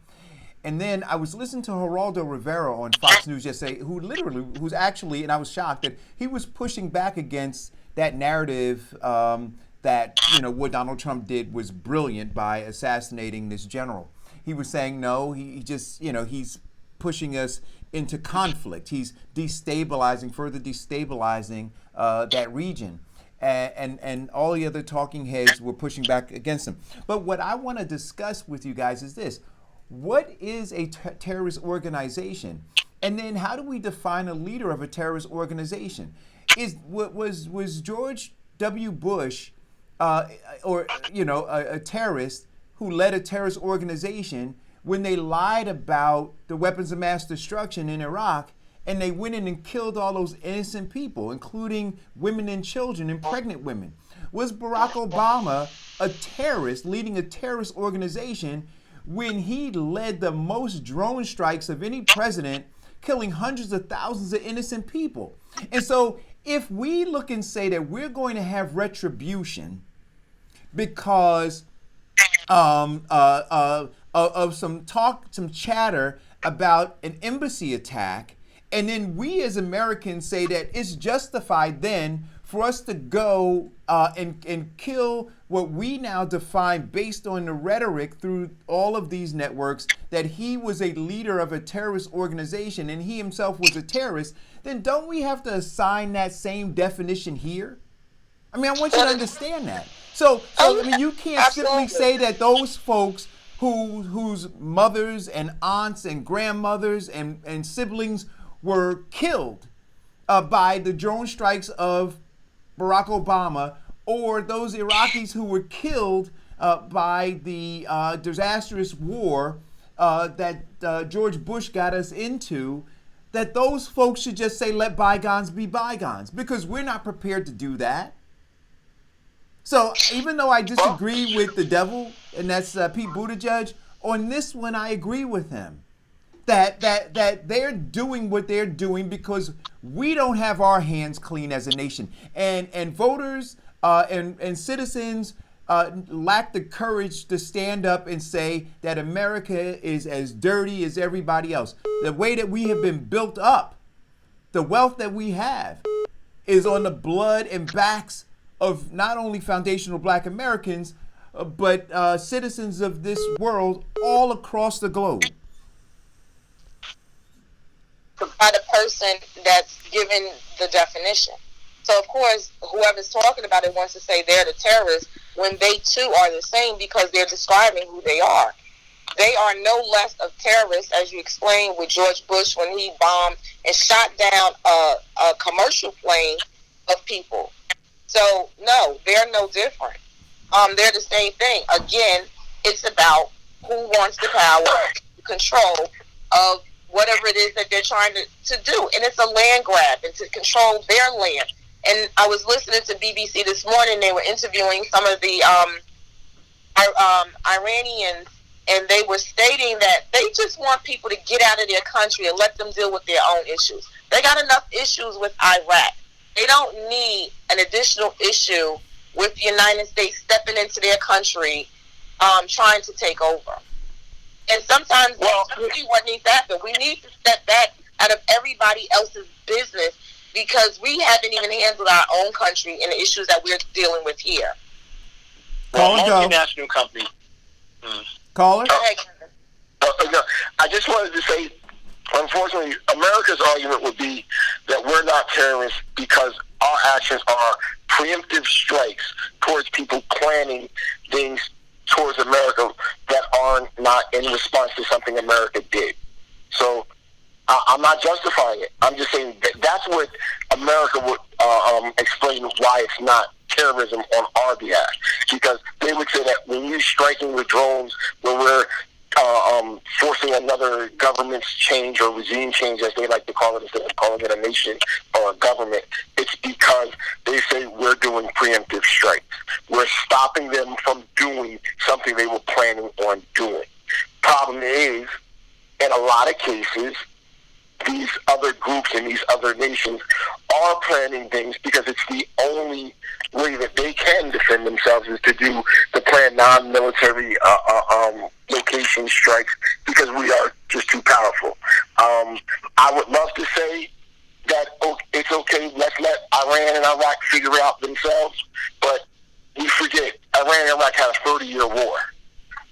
And then I was listening to Geraldo Rivera on Fox News yesterday, who's actually, and I was shocked that he was pushing back against that narrative that, what Donald Trump did was brilliant by assassinating this general. He was saying, no, he just, he's pushing us into conflict. He's further destabilizing that region. And all the other talking heads were pushing back against him. But what I want to discuss with you guys is this. What is a terrorist organization? And then how do we define a leader of a terrorist organization? Was George W. Bush a terrorist who led a terrorist organization when they lied about the weapons of mass destruction in Iraq and they went in and killed all those innocent people, including women and children and pregnant women? Was Barack Obama a terrorist leading a terrorist organization when he led the most drone strikes of any president, killing hundreds of thousands of innocent people? And so if we look and say that we're going to have retribution because of some chatter about an embassy attack, and then we as Americans say that it's justified then for us to go and kill what we now define based on the rhetoric through all of these networks that he was a leader of a terrorist organization and he himself was a terrorist, then don't we have to assign that same definition here? I mean, I want you to understand that. So I mean, you can't simply say that those folks whose mothers and aunts and grandmothers and siblings were killed by the drone strikes of Barack Obama, or those Iraqis who were killed by the disastrous war that George Bush got us into, that those folks should just say, let bygones be bygones, because we're not prepared to do that. So even though I disagree with the devil, and that's Pete Buttigieg, on this one I agree with him. That they're doing what they're doing because we don't have our hands clean as a nation. And voters and citizens lack the courage to stand up and say that America is as dirty as everybody else. The way that we have been built up, the wealth that we have, is on the blood and backs of not only foundational Black Americans, but citizens of this world all across the globe. By the person that's given the definition. So, of course, whoever's talking about it wants to say they're the terrorists when they, too, are the same because they're describing who they are. They are no less of terrorists, as you explained with George Bush when he bombed and shot down a commercial plane of people. So, no, they're no different. They're the same thing. Again, it's about who wants the power, control of whatever it is that they're trying to do. And it's a land grab and to control their land. And I was listening to BBC this morning. They were interviewing some of the Iranians, and they were stating that they just want people to get out of their country and let them deal with their own issues. They got enough issues with Iraq. They don't need an additional issue with the United States stepping into their country, trying to take over. And sometimes that's really what needs to happen. We need to step back out of everybody else's business because we haven't even handled our own country and the issues that we're dealing with here. Multinational company. Caller? I just wanted to say, unfortunately, America's argument would be that we're not terrorists because our actions are preemptive strikes towards people planning things towards America that are not in response to something America did. So I'm not justifying it. I'm just saying that's what America would explain why it's not terrorism on our behalf. Because they would say that when you're striking with drones, when we're forcing another government's change or regime change, as they like to call it, instead of calling it a nation or a government, it's because they say we're doing preemptive strikes. We're stopping them from doing something they were planning on doing. Problem is, in a lot of cases, these other groups and these other nations are planning things because it's the only way that they can defend themselves is to do the planned non-military location strikes because we are just too powerful. I would love to say that it's okay, let's let Iran and Iraq figure it out themselves, but we forget Iran and Iraq had a 30-year war,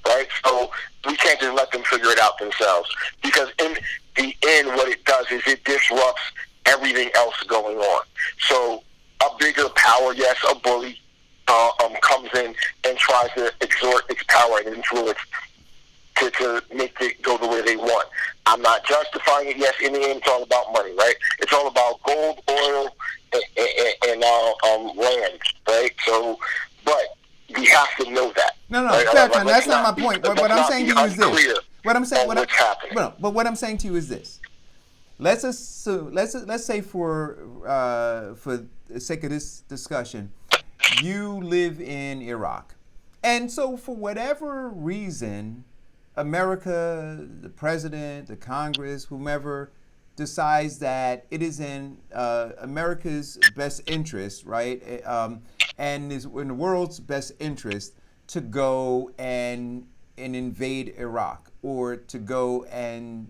right? So we can't just let them figure it out themselves, because in the end what it does is it disrupts everything else going on. So a bigger power, yes, a bully, comes in and tries to exert its power and influence to make it go the way they want. I'm not justifying it. Yes, in the end, it's all about money, right? It's all about gold, oil, and land, right? So, but we have to know that. No, right? Fairton, that's not my point. What I'm saying to you is this. What I'm saying to you is this. Let's say for the sake of this discussion, you live in Iraq, and so for whatever reason, America, the president, the Congress, whomever, decides that it is in America's best interest, right, and is in the world's best interest to go and invade Iraq, or to go and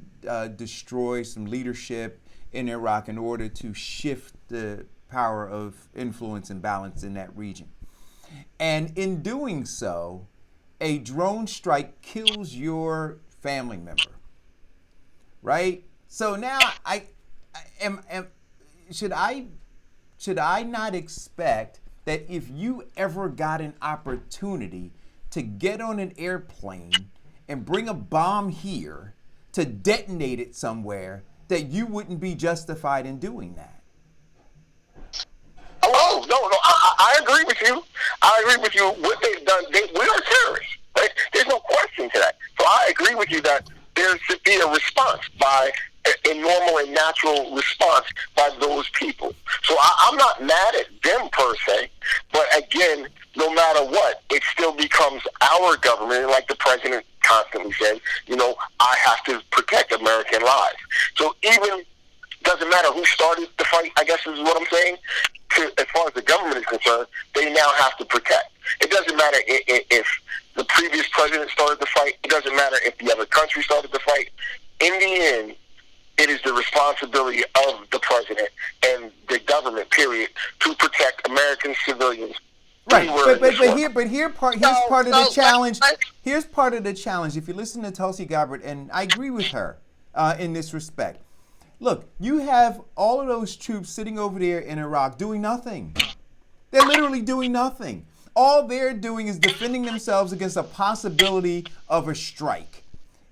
destroy some leadership in Iraq in order to shift the power of influence and balance in that region. And in doing so, a drone strike kills your family member, right? So now should I not expect that if you ever got an opportunity to get on an airplane and bring a bomb here to detonate it somewhere, that you wouldn't be justified in doing that? Oh, no, I agree with you. I agree with you. What they've done, we are terrorists, right? There's no question to that. So I agree with you that there should be a response a normal and natural response by those people. So I'm not mad at them per se, but again, no matter what, it still becomes our government, and like the president constantly says, I have to protect American lives. So even doesn't matter who started the fight, I guess is what I'm saying. As far as the government is concerned, they now have to protect. It doesn't matter if the previous president started the fight. It doesn't matter if the other country started the fight. In the end, it is the responsibility of the president and the government, period, to protect American civilians. Right, here's part of the challenge. Here's part of the challenge. If you listen to Tulsi Gabbard, and I agree with her in this respect. Look, you have all of those troops sitting over there in Iraq doing nothing. They're literally doing nothing. All they're doing is defending themselves against a possibility of a strike,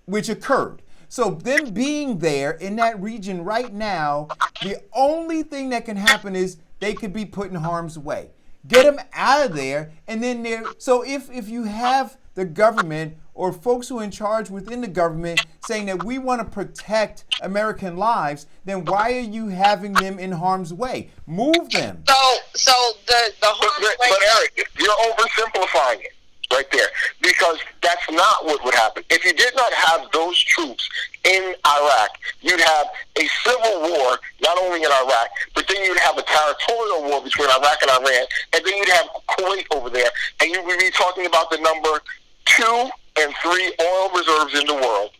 which occurred. So them being there in that region right now, the only thing that can happen is they could be put in harm's way. Get them out of there, and then so if you have the government or folks who are in charge within the government saying that we want to protect American lives, then why are you having them in harm's way? Move them. So the harm's way. But Eric, you're oversimplifying it right there, because that's not what would happen. If you did not have those troops in Iraq, you'd have a civil war, not only in Iraq, but then you'd have a territorial war between Iraq and Iran, and then you'd have Kuwait over there, and you would be talking about the number 2 and 3 oil reserves in the world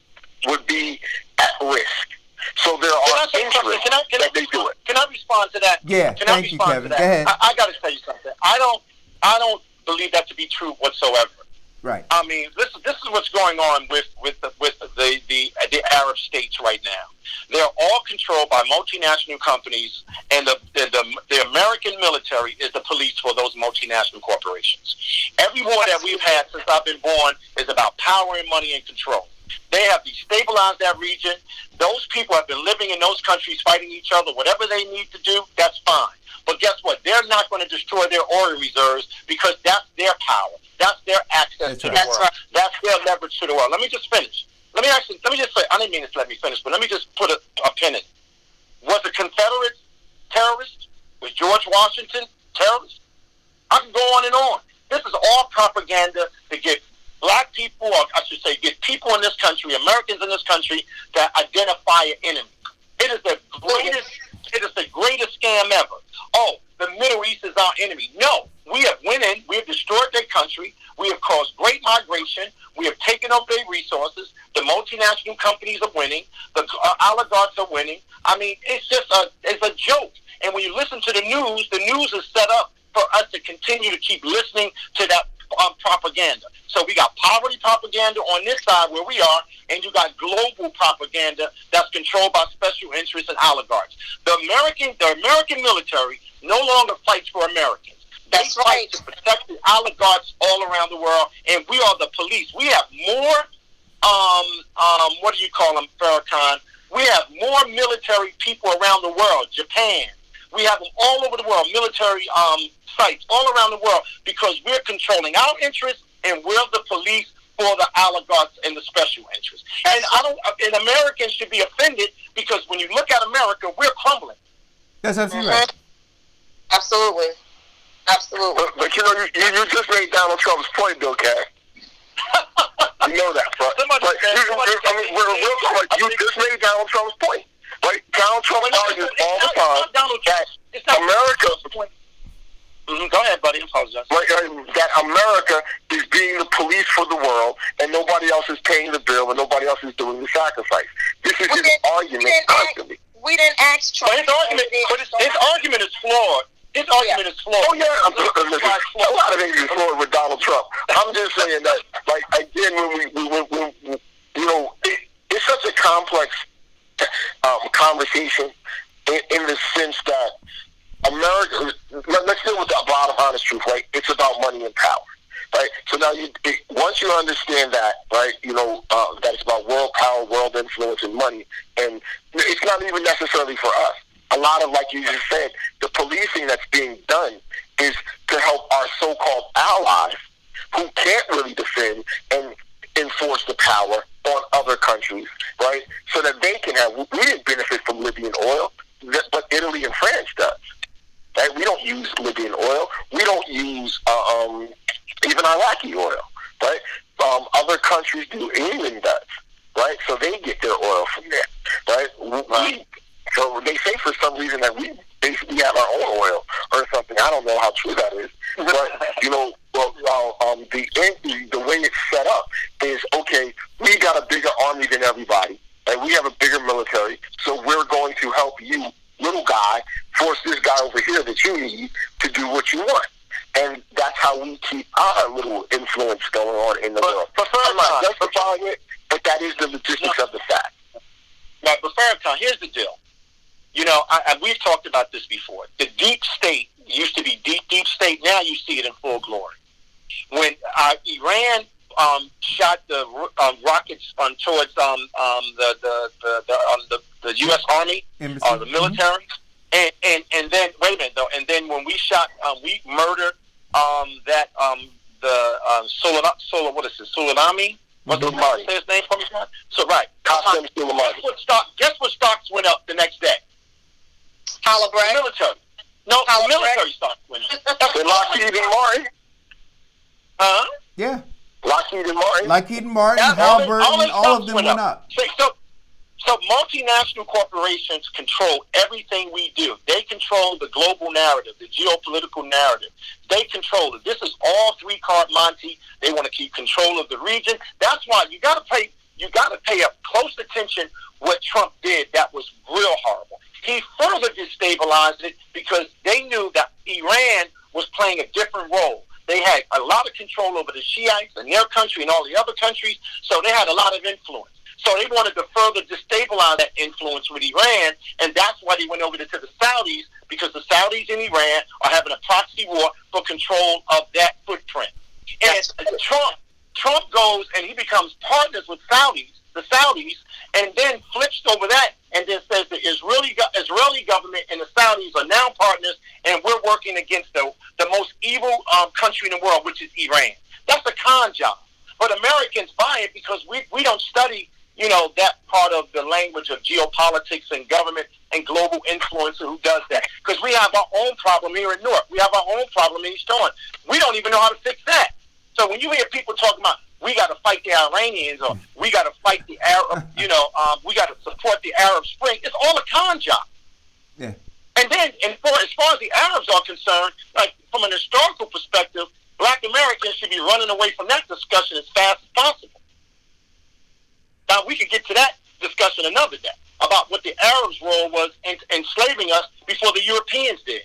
would be at risk. So there are interests that they do it. Can I respond to that? Yeah, thank you, Kevin. Go ahead. I got to tell you something. I don't believe that to be true whatsoever. Right. I mean, this is what's going on with the Arab states right now. They're all controlled by multinational companies, and the American military is the police for those multinational corporations. Every war that we've had since I've been born is about power and money and control. They have destabilized that region. Those people have been living in those countries fighting each other. Whatever they need to do, that's fine. But guess what? They're not going to destroy their oil reserves, because that's their power. That's their access to the world. Right. That's their leverage to the world. Let me just finish. Let me just say, I didn't mean to let me finish, but let me just put a pin in it. Was the Confederates terrorists? Was George Washington terrorist? I can go on and on. This is all propaganda to get black people, or I should say, get people in this country, Americans in this country, to identify an enemy. It is the greatest scam ever. Middle East is our enemy. No, we have went in, we have destroyed their country, we have caused great migration, we have taken over their resources, the multinational companies are winning, the oligarchs are winning. I mean, it's just it's a joke. And when you listen to the news is set up for us to continue to keep listening to that propaganda. So we got poverty propaganda on this side where we are, and you got global propaganda that's controlled by special interests and oligarchs. The American military no longer fights for Americans. They fight to protect the oligarchs all around the world, and we are the police. We have more, what do you call them, Farrakhan? We have more military people around the world. Japan. We have them all over the world, military sites all around the world, because we're controlling our interests, and we're the police for the oligarchs and the special interests. And Americans should be offended, because when you look at America, we're crumbling. That's absolutely right. Absolutely. Absolutely. But you know, you just made Donald Trump's point, Bill Cash. You know that, right? You just made Donald Trump's point. Right? Donald Trump argues all the time that America. Go ahead, buddy. I apologize. That America is being the police for the world, and nobody else is paying the bill, and nobody else is doing the sacrifice. This is his argument constantly. We didn't ask Trump. His argument is flawed. His argument is flawed. Oh yeah, a lot of things is flawed with Donald Trump. I'm just saying that, like, again, when you know, it's such a complex conversation in the sense that America. Let's deal with the bottom honest truth, right? It's about money and power, right? So now, once you understand that, right, you know that it's about world power, world influence, and money, and it's not even necessarily for us. A lot of, like you just said, the policing that's being done is to help our so-called allies who can't really defend and enforce the power on other countries, right? So that they can have. We didn't benefit from Libyan oil, but Italy and France does. Right? We don't use Libyan oil. We don't use even Iraqi oil, right? Other countries do. England does, right? So they get their oil from there, right? So they say for some reason that we basically have our own oil or something. I don't know how true that is, but you know, the way it's set up is, okay, we got a bigger army than everybody, and we have a bigger military, so we're going to help you, little guy, force this guy over here that you need to do what you want. And that's how we keep our little influence going on in the world. I'm not justifying it, but that is the logistics of the fact. Now, but Farrakhan, here's the deal. You know, we've talked about this before. The deep state used to be deep state. Now you see it in full glory. When Iran shot the rockets towards the U.S. Army, the military, and then wait a minute though, and then when we shot, we murdered Soleimani. What's the say his name for me? So right, guess what stocks went up the next day? Halliburton. Military. No, military stocks went up. Lockheed and Martin. Huh? Yeah. Lockheed and Martin. Halliburton, all of them went up. So multinational corporations control everything we do. They control the global narrative, the geopolitical narrative. They control it. This is all three-card Monty. They want to keep control of the region. That's why you got to pay up close attention what Trump did. That was real horrible. He further destabilized it because they knew that Iran was playing a different role. They had a lot of control over the Shiites in their country and all the other countries, so they had a lot of influence. So they wanted to further destabilize that influence with Iran, and that's why they went over to the Saudis, because the Saudis and Iran are having a proxy war for control of that footprint. And Trump goes and he becomes partners with the Saudis, and then flips over that and then says the Israeli government and the Saudis are now partners, and we're working against the most evil country in the world, which is Iran. That's a con job. But Americans buy it because we don't study, you know, that part of the language of geopolitics and government and global influence and who does that. Because we have our own problem here in Newark. We have our own problem in East Orange. We don't even know how to fix that. So when you hear people talking about, we got to fight the Iranians, or we got to fight the Arab, we got to support the Arab Spring, it's all a con job. Yeah. And then, as far as the Arabs are concerned, like from an historical perspective, Black Americans should be running away from that discussion as fast as possible. Now, we could get to that discussion another day about what the Arabs' role was in enslaving us before the Europeans did.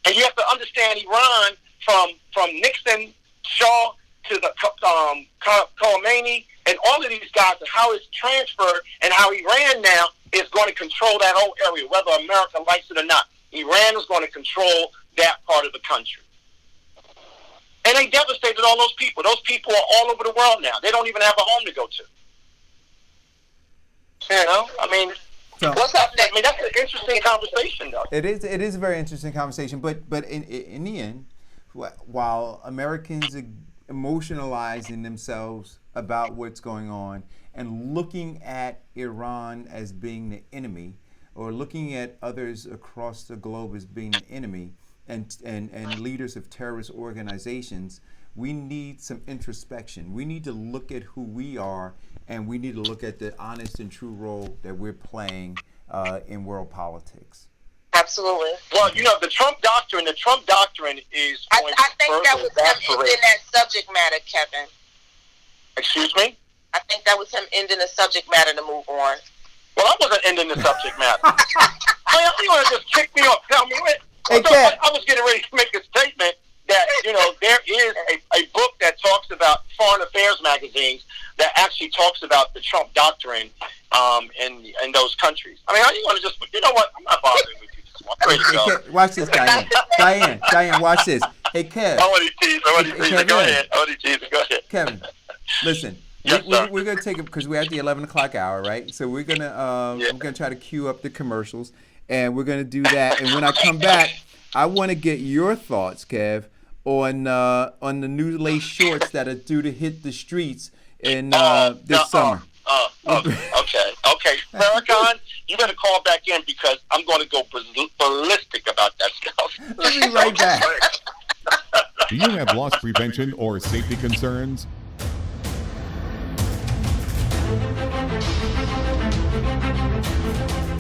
And you have to understand Iran from Nixon, Shaw, to the Khomeini, and all of these guys, and how it's transferred, and how Iran now is going to control that whole area, whether America likes it or not. Iran is going to control that part of the country. And they devastated all those people. Those people are all over the world now. They don't even have a home to go to. You know? I mean, what's up next? I mean, that's an interesting conversation, though. It is a very interesting conversation, but in the end, while Americans are emotionalizing themselves about what's going on and looking at Iran as being the enemy, or looking at others across the globe as being the enemy, and leaders of terrorist organizations, we need some introspection. We need to look at who we are, and we need to look at the honest and true role that we're playing in world politics. Absolutely. Well, you know, the Trump doctrine is going I think that was him ending that subject matter, Kevin. Excuse me? I think that was him ending the subject matter to move on. Well, I wasn't ending the subject matter. You want to just kick me off? Tell me what? I was getting ready to make a statement that, you know, there is a book that talks about foreign affairs magazines that actually talks about the Trump doctrine in those countries. I mean, how do you want to just, you know what? I'm not bothering with you this one. I'm ready to go. Kev, watch this, Diane, watch this. Hey, Kev. I want to tease. Go ahead. Kevin, listen. Yes, we're going to take it because we're at the 11 o'clock hour, right? So we're going to I'm going to try to queue up the commercials, and we're going to do that. And when I come back, I want to get your thoughts, Kev, on the new lace shorts that are due to hit the streets in this summer. Okay. Farrakhan, you better call back in because I'm going to go ballistic about that stuff. We'll be right back. Do you have loss prevention or safety concerns?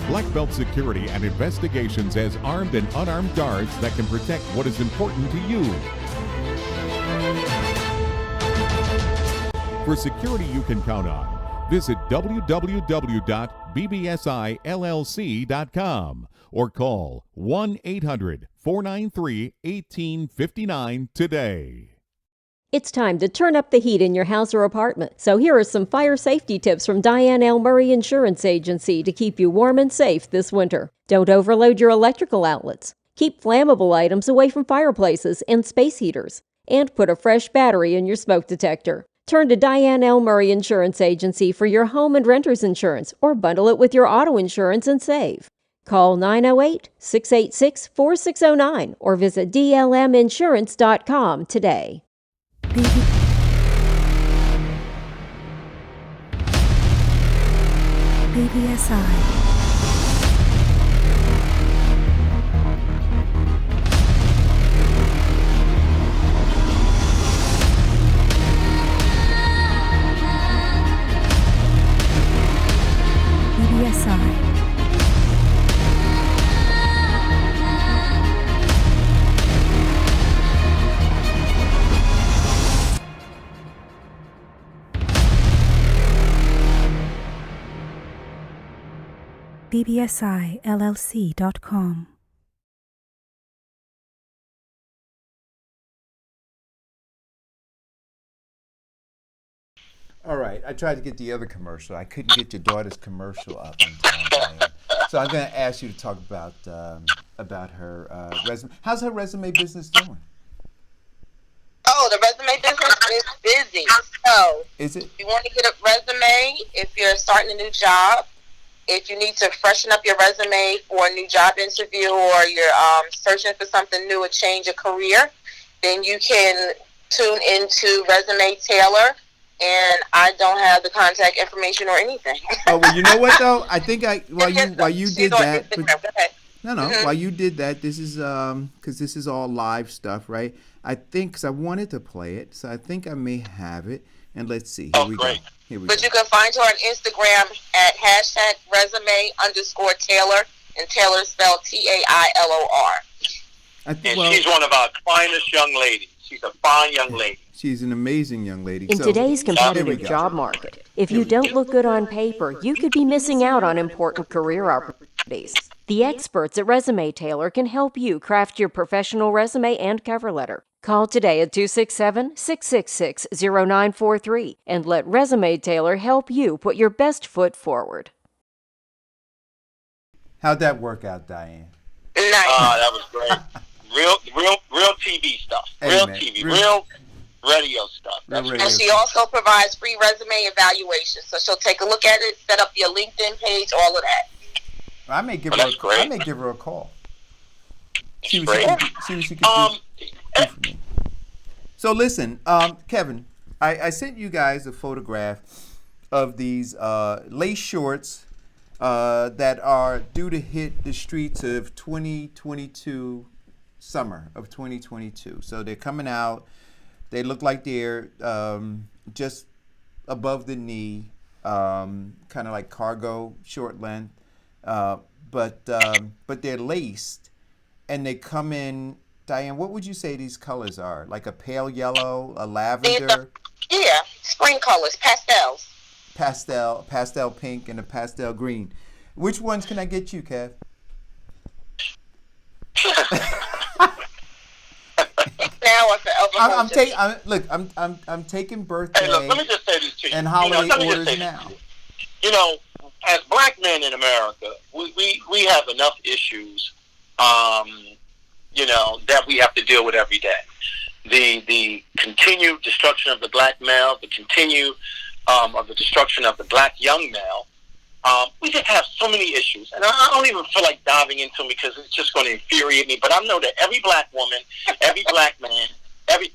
Black Belt Security and Investigations has armed and unarmed guards that can protect what is important to you. For security you can count on, visit www.bbsillc.com or call 1-800-493-1859 today. It's time to turn up the heat in your house or apartment. So here are some fire safety tips from Diane L. Murray Insurance Agency to keep you warm and safe this winter. Don't overload your electrical outlets. Keep flammable items away from fireplaces and space heaters. And put a fresh battery in your smoke detector. Turn to Diane L. Murray Insurance Agency for your home and renter's insurance or bundle it with your auto insurance and save. Call 908-686-4609 or visit dlminsurance.com today. BBSI. BBSILLC.com. All right, I tried to get the other commercial. I couldn't get your daughter's commercial up in time. So I'm going to ask you to talk about her resume. How's her resume business doing? Oh, the resume business is busy. So, is it? If you want to get a resume, if you're starting a new job, if you need to freshen up your resume for a new job interview or you're searching for something new, a change of career, then you can tune into Resume Tailor, and I don't have the contact information or anything. Oh, well, you know what, though? I think while you did that, Mm-hmm. while you did that, this is, because this is all live stuff, right? I think, because I wanted to play it, so I think I may have it. And let's see. Here we go. But you can find her on Instagram at #resume_Taylor. and Taylor is spelled Tailor. And she's one of our finest young ladies. She's a fine young lady. She's an amazing young lady. In today's competitive job market, if you don't look good on paper, you could be missing out on important career opportunities. The experts at Resume Tailor can help you craft your professional resume and cover letter. Call today at 267-666-0943 and let Resume Tailor help you put your best foot forward. How'd that work out, Diane? Nice. That was great. Real TV stuff. Real TV. Real radio stuff. And she also provides free resume evaluations. So she'll take a look at it, set up your LinkedIn page, all of that. I may give her a call. See what she can do. So listen, Kevin, I sent you guys a photograph of these lace shorts that are due to hit the streets of 2022, summer of 2022. So they're coming out. They look like they're just above the knee, kind of like cargo, short length, but they're laced, and they come in. Diane, what would you say these colors are? Like a pale yellow, a lavender? Yeah, spring colors, pastels. Pastel pink, and a pastel green. Which ones can I get you, Kev? Now or forever. I'm taking birthday. Hey, look, let me just say this to you. And holiday orders now. You know, as black men in America, we have enough issues, that we have to deal with every day. The continued destruction of the black male, the continued of the destruction of the black young male. We just have so many issues, and I don't even feel like diving into them because it's just going to infuriate me. But I know that every black woman, every black man, and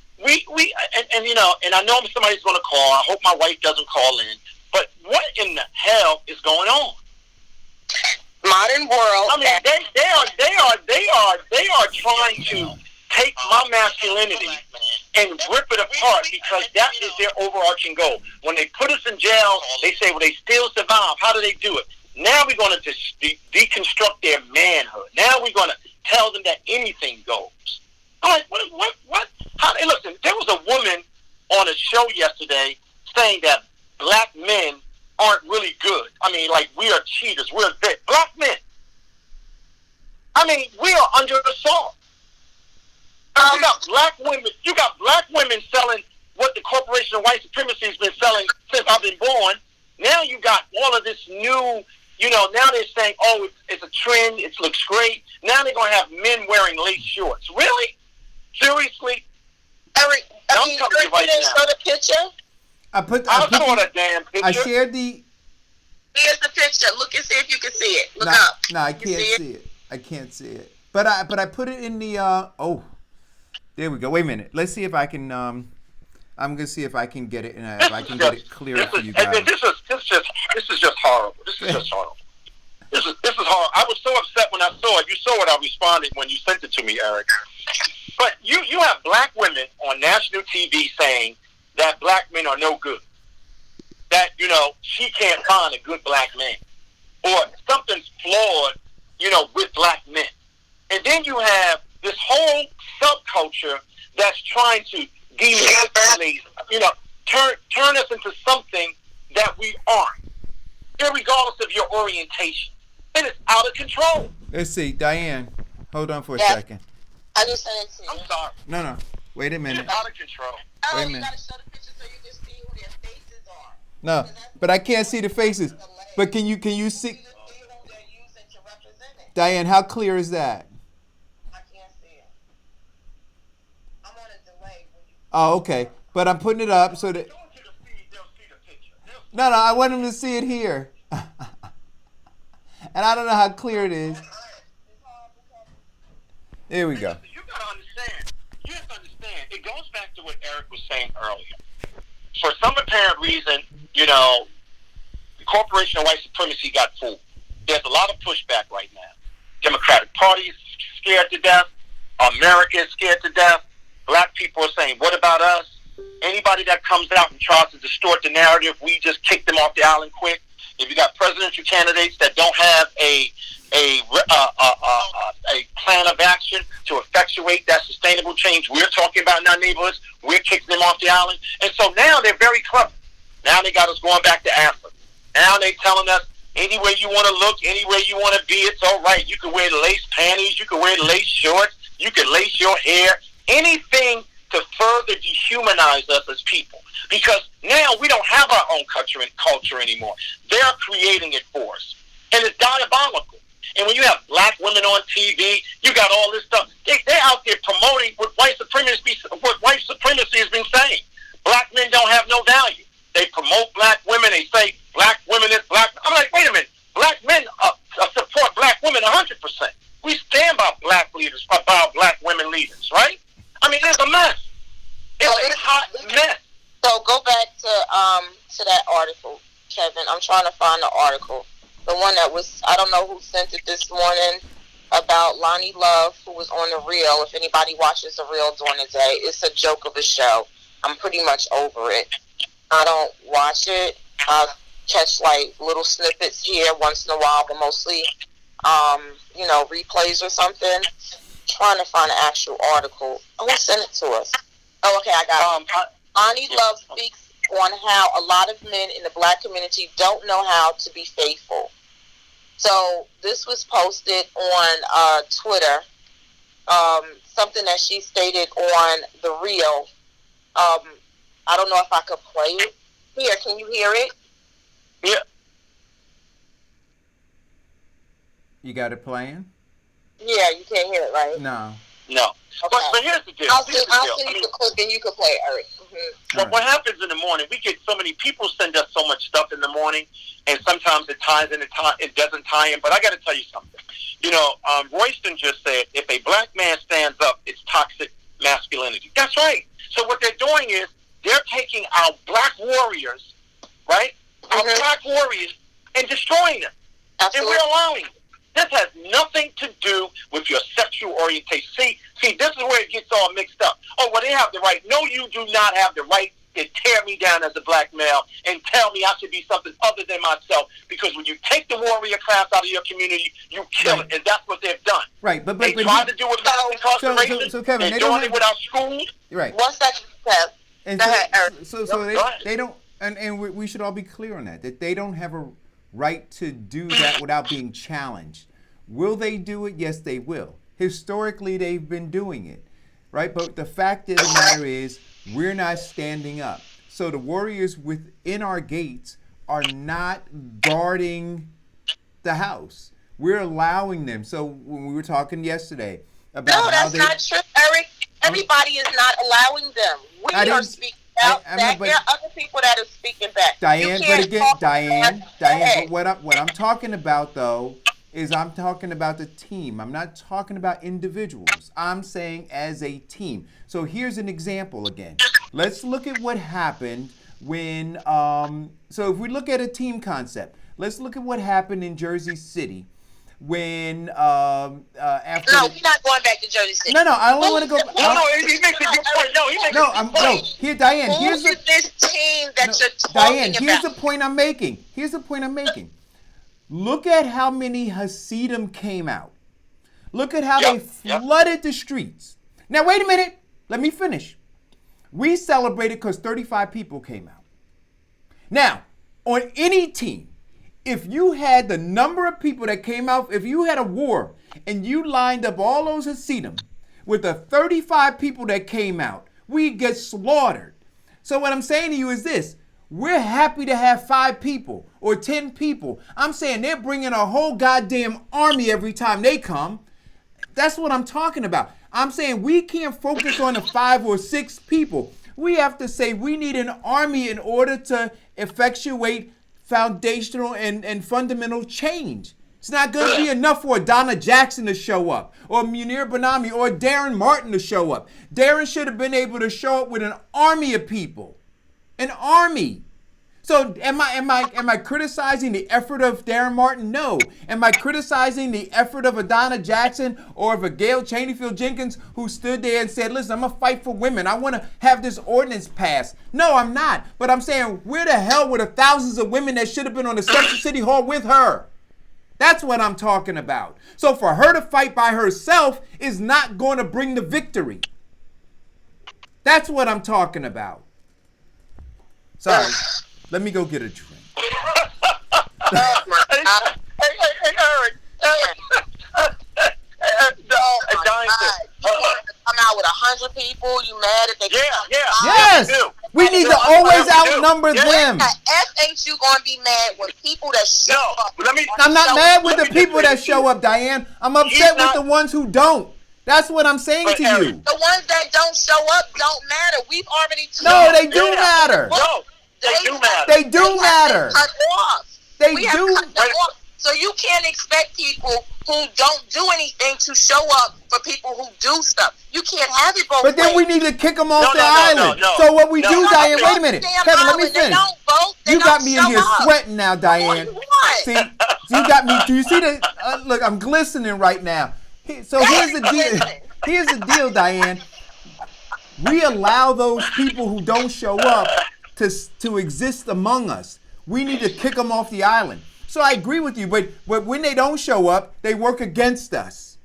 I know somebody's going to call. I hope my wife doesn't call in. But what in the hell is going on? Modern world. I mean, they are trying to take my masculinity and rip it apart because that is their overarching goal. When they put us in jail, they say, well, they still survive. How do they do it? Now we're going to deconstruct their manhood. Now we're going to tell them that anything goes. I'm like, what? How? Hey, listen, there was a woman on a show yesterday saying that black men aren't really good. I mean, like, we are cheaters. We're black men. I mean, we are under assault. You got black women selling what the corporation of white supremacy has been selling since I've been born. Now you got all of this new, now they're saying, oh, it's a trend, it looks great. Now they're going to have men wearing lace shorts. Really? Seriously? Eric, you didn't show the picture? I saw the damn picture. I shared the... Here's the picture. Look and see if you can see it. Look up. No, I can't see it. I can't see it. But I put it in the... There we go. Wait a minute. Let's see if I can. I'm gonna see if I can get it, and if I can get it clear for you guys. This is just horrible. This is just horrible. This is horrible. I was so upset when I saw it. You saw it. I responded when you sent it to me, Eric. But you have black women on national TV saying that black men are no good. That she can't find a good black man, or something's flawed, with black men. And then you have this whole subculture that's trying to demasculate, turn us into something that we aren't, irregardless of your orientation. And it's out of control. Let's see, Diane, hold on for a second. I just sent it to you. I'm sorry. No, wait a minute. It's out of control. Oh, Wait a you minute. gotta show the picture so you can see who their faces are. No, but I can't see the faces. But can you see? Diane, how clear is that? Oh, okay. But I'm putting it up so that... No, I want them to see it here. And I don't know how clear it is. There we go. You got to understand. You have to understand. It goes back to what Eric was saying earlier. For some apparent reason, the corporation of white supremacy got fooled. There's a lot of pushback right now. Democratic Party is scared to death. America is scared to death. Black people are saying, what about us? Anybody that comes out and tries to distort the narrative, we just kick them off the island quick. if you got presidential candidates that don't have a plan of action to effectuate that sustainable change we're talking about in our neighborhoods, we're kicking them off the island. And so now they're very clever. Now they got us going back to Africa. Now they're telling us any way you want to look, any way you want to be, it's all right. You can wear the lace panties, you can wear the lace shorts, you can lace your hair, anything to further dehumanize us as people. Because now we don't have our own culture anymore. They're creating it for us. And it's diabolical. And when you have black women on TV, you got all this stuff. They're out there promoting what white supremacy has been saying. Black men don't have no value. They promote black women. They say black women is black. I'm like, wait a minute. Black men support black women 100%. We stand by black leaders, by black women leaders, right? I mean, it's a mess. It's a hot mess. So go back to that article, Kevin. I'm trying to find the article. The one that was, I don't know who sent it this morning, about Lonnie Love, who was on The Real. If anybody watches The Real during the day, it's a joke of a show. I'm pretty much over it. I don't watch it. I catch like little snippets here once in a while, but mostly, replays or something. Trying to find an actual article. Oh, who sent it to us? Oh, okay, I got it. Lonnie Love speaks on how a lot of men in the black community don't know how to be faithful. So this was posted on Twitter, something that she stated on The Real. I don't know if I could play it. Here, can you hear it? Yeah. You got it playing? Yeah, you can't hear it, right? No. Okay. But here's the deal. I'll send you the clip and you can play it, Eric. Mm-hmm. But what happens in the morning, we get so many people send us so much stuff in the morning, and sometimes it ties in, it doesn't tie in. But I got to tell you something. Royston just said, if a black man stands up, it's toxic masculinity. That's right. So what they're doing is they're taking our black warriors, right? Our black warriors, and destroying them. Absolutely. And we're allowing it. This has nothing to do with your sexual orientation. See, this is where it gets all mixed up. Oh, well, they have the right. No, you do not have the right to tear me down as a black male and tell me I should be something other than myself. Because when you take the warrior class out of your community, you kill it. And that's what they've done. Right, but they tried to do it with mass incarceration. So Kevin, they're doing it with our schools. Right. One second, Kev. And Go ahead, Eric. So they don't, and we should all be clear on that they don't have a right to do that without being challenged. Will they do it? Yes, they will. Historically, they've been doing it, right? But the fact of the matter is, we're not standing up. So the warriors within our gates are not guarding the house. We're allowing them. So when we were talking yesterday about that's not true, Eric. Everybody is not allowing them. We are speaking out. There are other people that are speaking back. Diane, but what I'm talking about though is I'm talking about the team. I'm not talking about individuals. I'm saying as a team. So here's an example again. Let's look at what happened when, so if we look at a team concept, let's look at what happened in Jersey City when after. No, we're not going back to Jersey City. No, I don't want to go. No, he makes a good point. No, here, Diane. Who's this team that you're talking Diane, here's the point I'm making. Look at how many Hasidim came out. Look at how they flooded the streets. Now, wait a minute. Let me finish. We celebrated because 35 people came out. Now, on any team, if you had the number of people that came out, if you had a war and you lined up all those Hasidim with the 35 people that came out, we'd get slaughtered. So what I'm saying to you is this. We're happy to have 5 people or 10 people. I'm saying they're bringing a whole goddamn army every time they come. That's what I'm talking about. I'm saying we can't focus on the 5 or 6 people. We have to say we need an army in order to effectuate foundational and fundamental change. It's not going to be enough for Donna Jackson to show up or Munir Banami or Darren Martin to show up. Darren should have been able to show up with an army of people. An army. So am I criticizing the effort of Darren Martin? No. Am I criticizing the effort of a Donna Jackson or of a Gail Cheneyfield Jenkins who stood there and said, listen, I'm going to fight for women. I want to have this ordinance passed. No, I'm not. But I'm saying, where the hell were the thousands of women that should have been on the steps of City Hall with her? That's what I'm talking about. So for her to fight by herself is not going to bring the victory. That's what I'm talking about. Sorry. Let me go get a drink. Hey, Eric. Come out with 100 people. You mad if they Yes. We need to always outnumber them. ain't you gonna be mad when people that show up? I'm not mad with the people that show up, Diane. I'm upset with the ones who don't. That's what I'm saying to you. The ones that don't show up don't matter. We've already. No, they do matter. No. They do matter. They do matter. Cut off. They we do. Have cut them off. So you can't expect people who don't do anything to show up for people who do stuff. You can't have it both ways. But then we need to kick them off the island. So what we do, Diane, wait a minute. Kevin, let me finish. You got me in here sweating now, Diane. See, you got me. Do you see the, look, I'm glistening right now. So here's the deal. Here's the deal, Diane. We allow those people who don't show up to exist among us. We need to kick them off the island. So I agree with you, but when they don't show up, they work against us,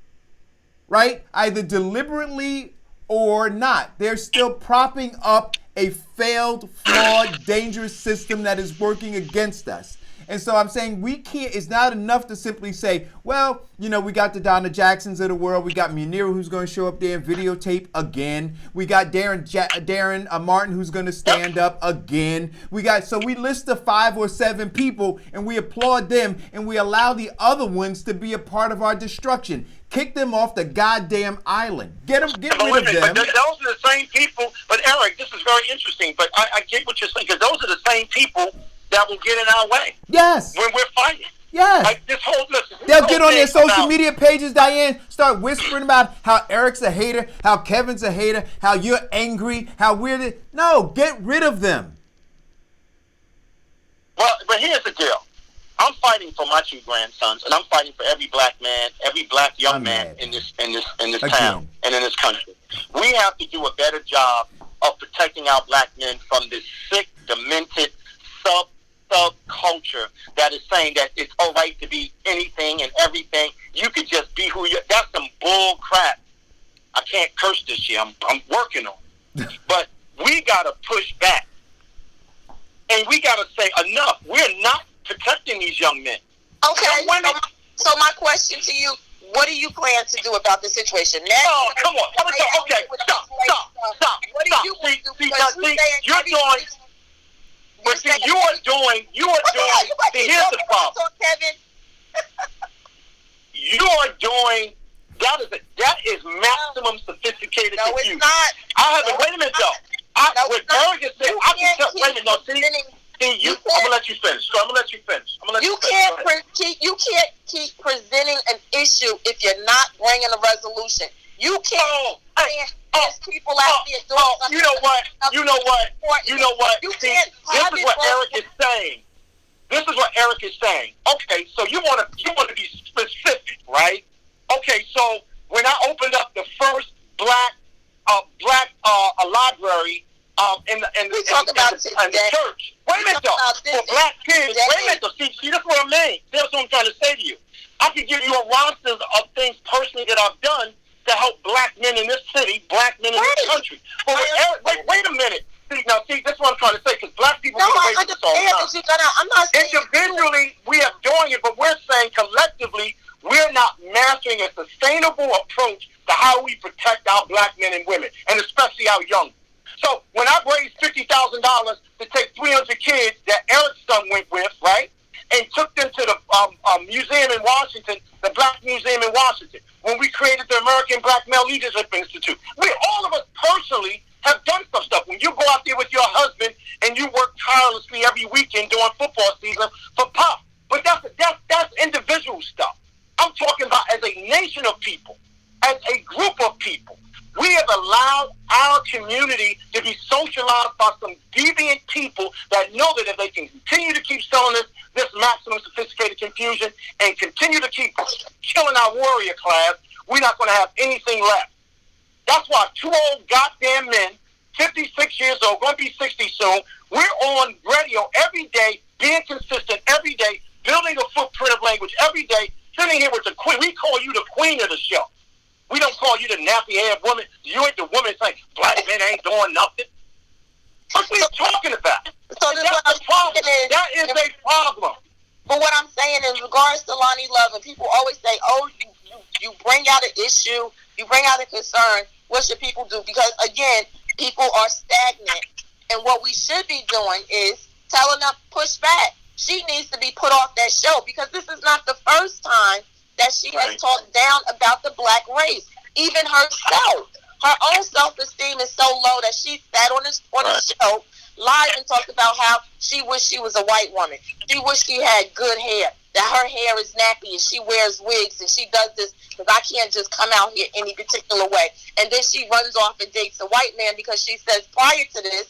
right? Either deliberately or not. They're still propping up a failed, flawed, dangerous system that is working against us. And so I'm saying we can't, it's not enough to simply say, well, you know, we got the Donna Jacksons of the world. We got Munira who's going to show up there and videotape again. We got Darren Martin who's going to stand up again. So we list the 5 or 7 people and we applaud them and we allow the other ones to be a part of our destruction. Kick them off the goddamn island. Get rid of them. But those are the same people. But Eric, this is very interesting. But I get what you're saying because those are the same people that will get in our way. Yes. When we're fighting. Yes. Like this whole they'll get on their social media pages, Diane, start whispering about how Eric's a hater, how Kevin's a hater, how you're angry, how we're no, get rid of them. Well, but here's the deal. I'm fighting for my 2 grandsons, and I'm fighting for every black man, every black young man in this town and in this country. We have to do a better job of protecting our black men from this sick, demented, subculture that is saying that it's all right to be anything and everything. You could just be who you are. That's some bull crap. I can't curse this year. I'm working on it. But we got to push back. And we got to say enough. We're not protecting these young men. Okay. So my question to you, what do you plan to do about the situation? Now, come on. Okay, stop. What do you want to do? You're doing... But see, you are doing, here's the problem. You are doing, that is maximum sophisticated confusion. No, it's not. Wait a minute, though. What Eric is saying, I can tell, wait a minute, no, see, I'm going to let you finish. You can't keep presenting an issue if you're not bringing a resolution. You can't people out there doing something. You know what? See, this is what Eric is saying. Okay, so you want to be specific, right? Okay, so when I opened up the first black library in the church. Wait a minute though. For black kids. Wait a minute though. See, that's what I mean. That's what I'm trying to say to you. I could give you a roster of things personally that I've done to help black men in this city, black men in this country. But wait a minute. See, this is what I'm trying to say, because black people get away with this all the time. I'm not saying individually, we are doing it, but we're saying collectively, we're not mastering a sustainable approach to how we protect our black men and women, and especially our young. So when I raised $50,000 to take 300 kids that Eric's son went with, right, and took them to the museum in Washington, the Black Museum in Washington, when we created the American Black Male Leadership Institute. All of us personally have done some stuff. When you go out there with your husband and you work tirelessly every weekend during football season for Pop. But that's individual stuff. I'm talking about as a nation of people, as a group of people. We have allowed our community to be socialized by some deviant people that know that if they can continue to keep selling this maximum sophisticated confusion and continue to keep killing our warrior class, we're not going to have anything left. That's why two old goddamn men, 56 years old, going to be 60 soon, we're on radio every day, being consistent every day, building a footprint of language every day, sitting here with the queen. We call you the queen of the show. We don't call you the nappy-haired woman. You ain't the woman saying black men ain't doing nothing. What are you talking about? So that's the problem. That is a problem. But what I'm saying in regards to Lonnie Love, and people always say, oh, you bring out an issue, you bring out a concern, what should people do? Because, again, people are stagnant. And what we should be doing is telling them, push back. She needs to be put off that show because this is not the first time that she has talked down about the black race. Even herself. Her own self-esteem is so low that she sat on the show live and talked about how she wished she was a white woman. She wished she had good hair, that her hair is nappy and she wears wigs and she does this because I can't just come out here any particular way. And then she runs off and dates a white man because she says prior to this,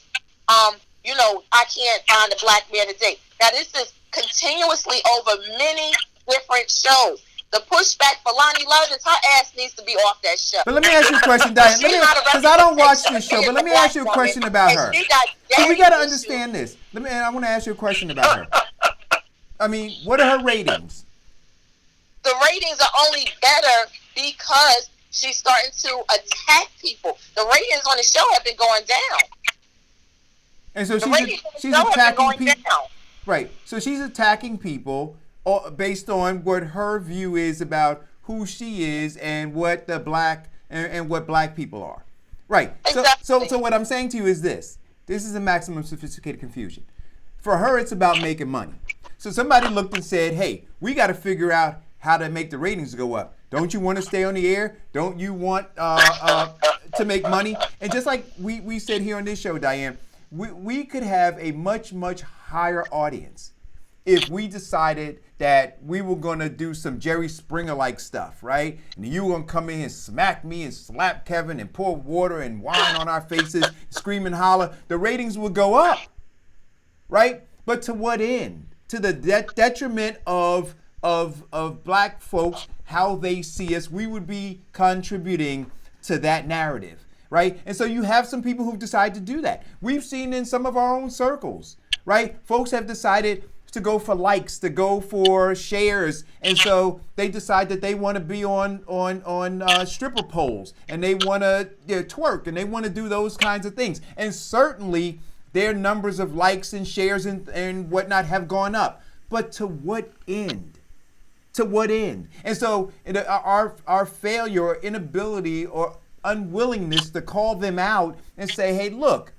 I can't find a black man to date. Now, this is continuously over many different shows. The pushback for Lonnie Love is her ass needs to be off that show. But let me ask you a question, Diane. Because I don't watch this show, but let me ask you a question about her. So we got to understand this. I want to ask you a question about her. I mean, what are her ratings? The ratings are only better because she's starting to attack people. The ratings on the show have been going down. And so she's attacking people. Right. So she's attacking people based on what her view is about who she is and what the black and what black people are. Right. Exactly. So what I'm saying to you is this. This is a maximum sophisticated confusion. For her, it's about making money. So somebody looked and said, hey, we got to figure out how to make the ratings go up. Don't you want to stay on the air? Don't you want to make money? And just like we said here on this show, Diane, we could have a much, much higher audience if we decided that we were going to do some Jerry Springer-like stuff, right? And you were going to come in and smack me and slap Kevin and pour water and wine on our faces, scream and holler. The ratings would go up, right? But to what end? To the detriment of black folks, how they see us. We would be contributing to that narrative, right? And so you have some people who've decided to do that. We've seen in some of our own circles, right? Folks have decided to go for likes, to go for shares, and so they decide that they want to be on stripper poles, and they want to twerk, and they want to do those kinds of things. And certainly their numbers of likes and shares and whatnot have gone up. But to what end? To what end? And so our failure or inability or unwillingness to call them out and say, hey, look,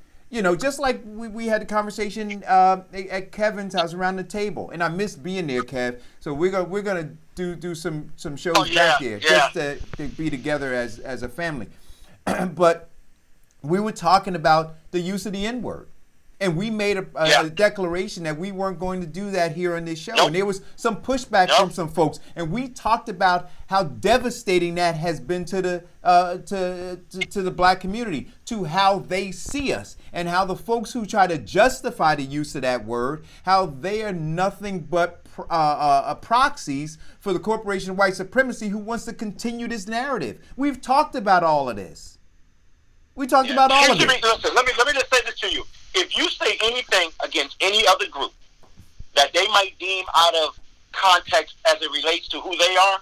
just like we had a conversation at Kevin's house around the table, and I miss being there, Kev. So we're gonna do some shows back there just to be together as a family. But we were talking about the use of the N-word. And we made a declaration that we weren't going to do that here on this show. Nope. And there was some pushback from some folks. And we talked about how devastating that has been to the black community, to how they see us, and how the folks who try to justify the use of that word, how they are nothing but proxies for the corporation of white supremacy who wants to continue this narrative. We've talked about all of this. We talked about all of it. Listen, let me just say this to you. If you say anything against any other group that they might deem out of context as it relates to who they are,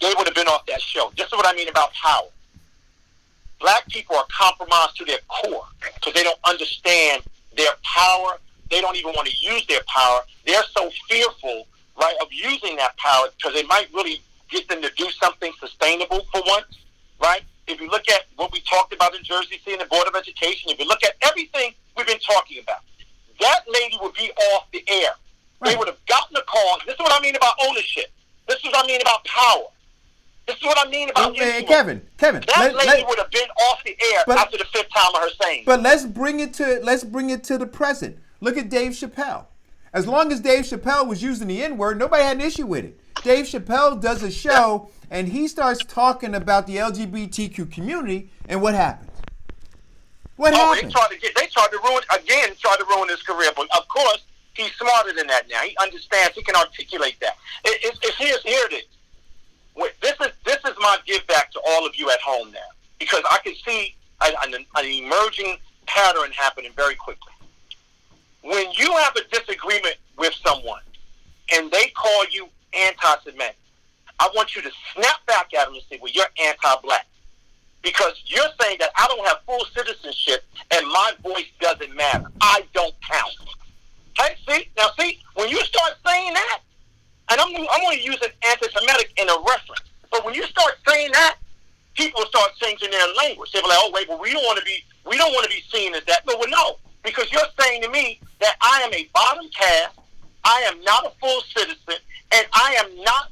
they would have been off that show. This is what I mean about power. Black people are compromised to their core because they don't understand their power. They don't even want to use their power. They're so fearful, right, of using that power because it might really get them to do something sustainable for once, right? If you look at what we talked about in Jersey City and the Board of Education, if you look at everything we've been talking about, that lady would be off the air. Right. They would have gotten a call. This is what I mean about ownership. This is what I mean about power. This is what I mean about Kevin. That lady would have been off the air after the fifth time of her saying. But let's bring it to the present. Look at Dave Chappelle. As long as Dave Chappelle was using the N-word, nobody had an issue with it. Dave Chappelle does a show and he starts talking about the LGBTQ community, and what happens? What happened? They tried to ruin his career, but of course, he's smarter than that now. He understands, he can articulate that. Here it is. This is my give back to all of you at home now, because I can see an emerging pattern happening very quickly. When you have a disagreement with someone and they call you anti-Semitic, I want you to snap back at them and say, well, you're anti-black. Because you're saying that I don't have full citizenship and my voice doesn't matter. I don't count. Okay? See, when you start saying that, and I'm going to use an anti-Semitic in a reference, but when you start saying that, people start changing their language. They'll be like, oh, wait, well, we don't want to be seen as that. No, because you're saying to me that I am a bottom caste, I am not a full citizen, and I am not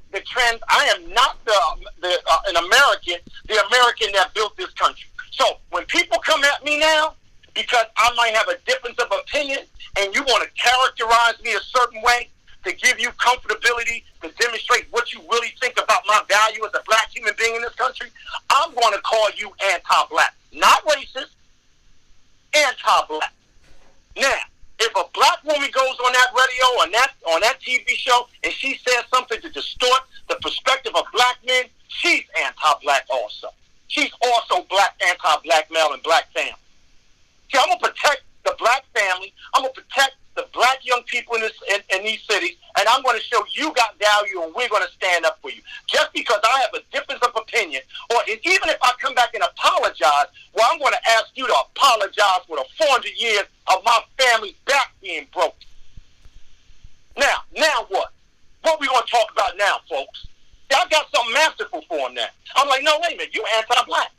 an American, the American that built this country. So when people come at me now, because I might have a difference of opinion, and you want to characterize me a certain way to give you comfortability, to demonstrate what you really think about my value as a black human being in this country, I'm going to call you anti-black. Not racist, anti-black. Now, if a black woman goes on that radio, on that TV show, and she says something to distort the perspective of black men, she's anti-black also. She's also anti-black male and black family. See, I'm going to protect the black family. I'm going to protect the black young people in these cities, and I'm going to show you got value, and we're going to stand up for you. Just because I have a difference of opinion, or even if I come back and apologize, well, I'm going to ask you to apologize for the 400 years of my family's back being broken. Now what? What we going to talk about now, folks? I got something masterful for him now. I'm like, no, wait a minute, you anti-black.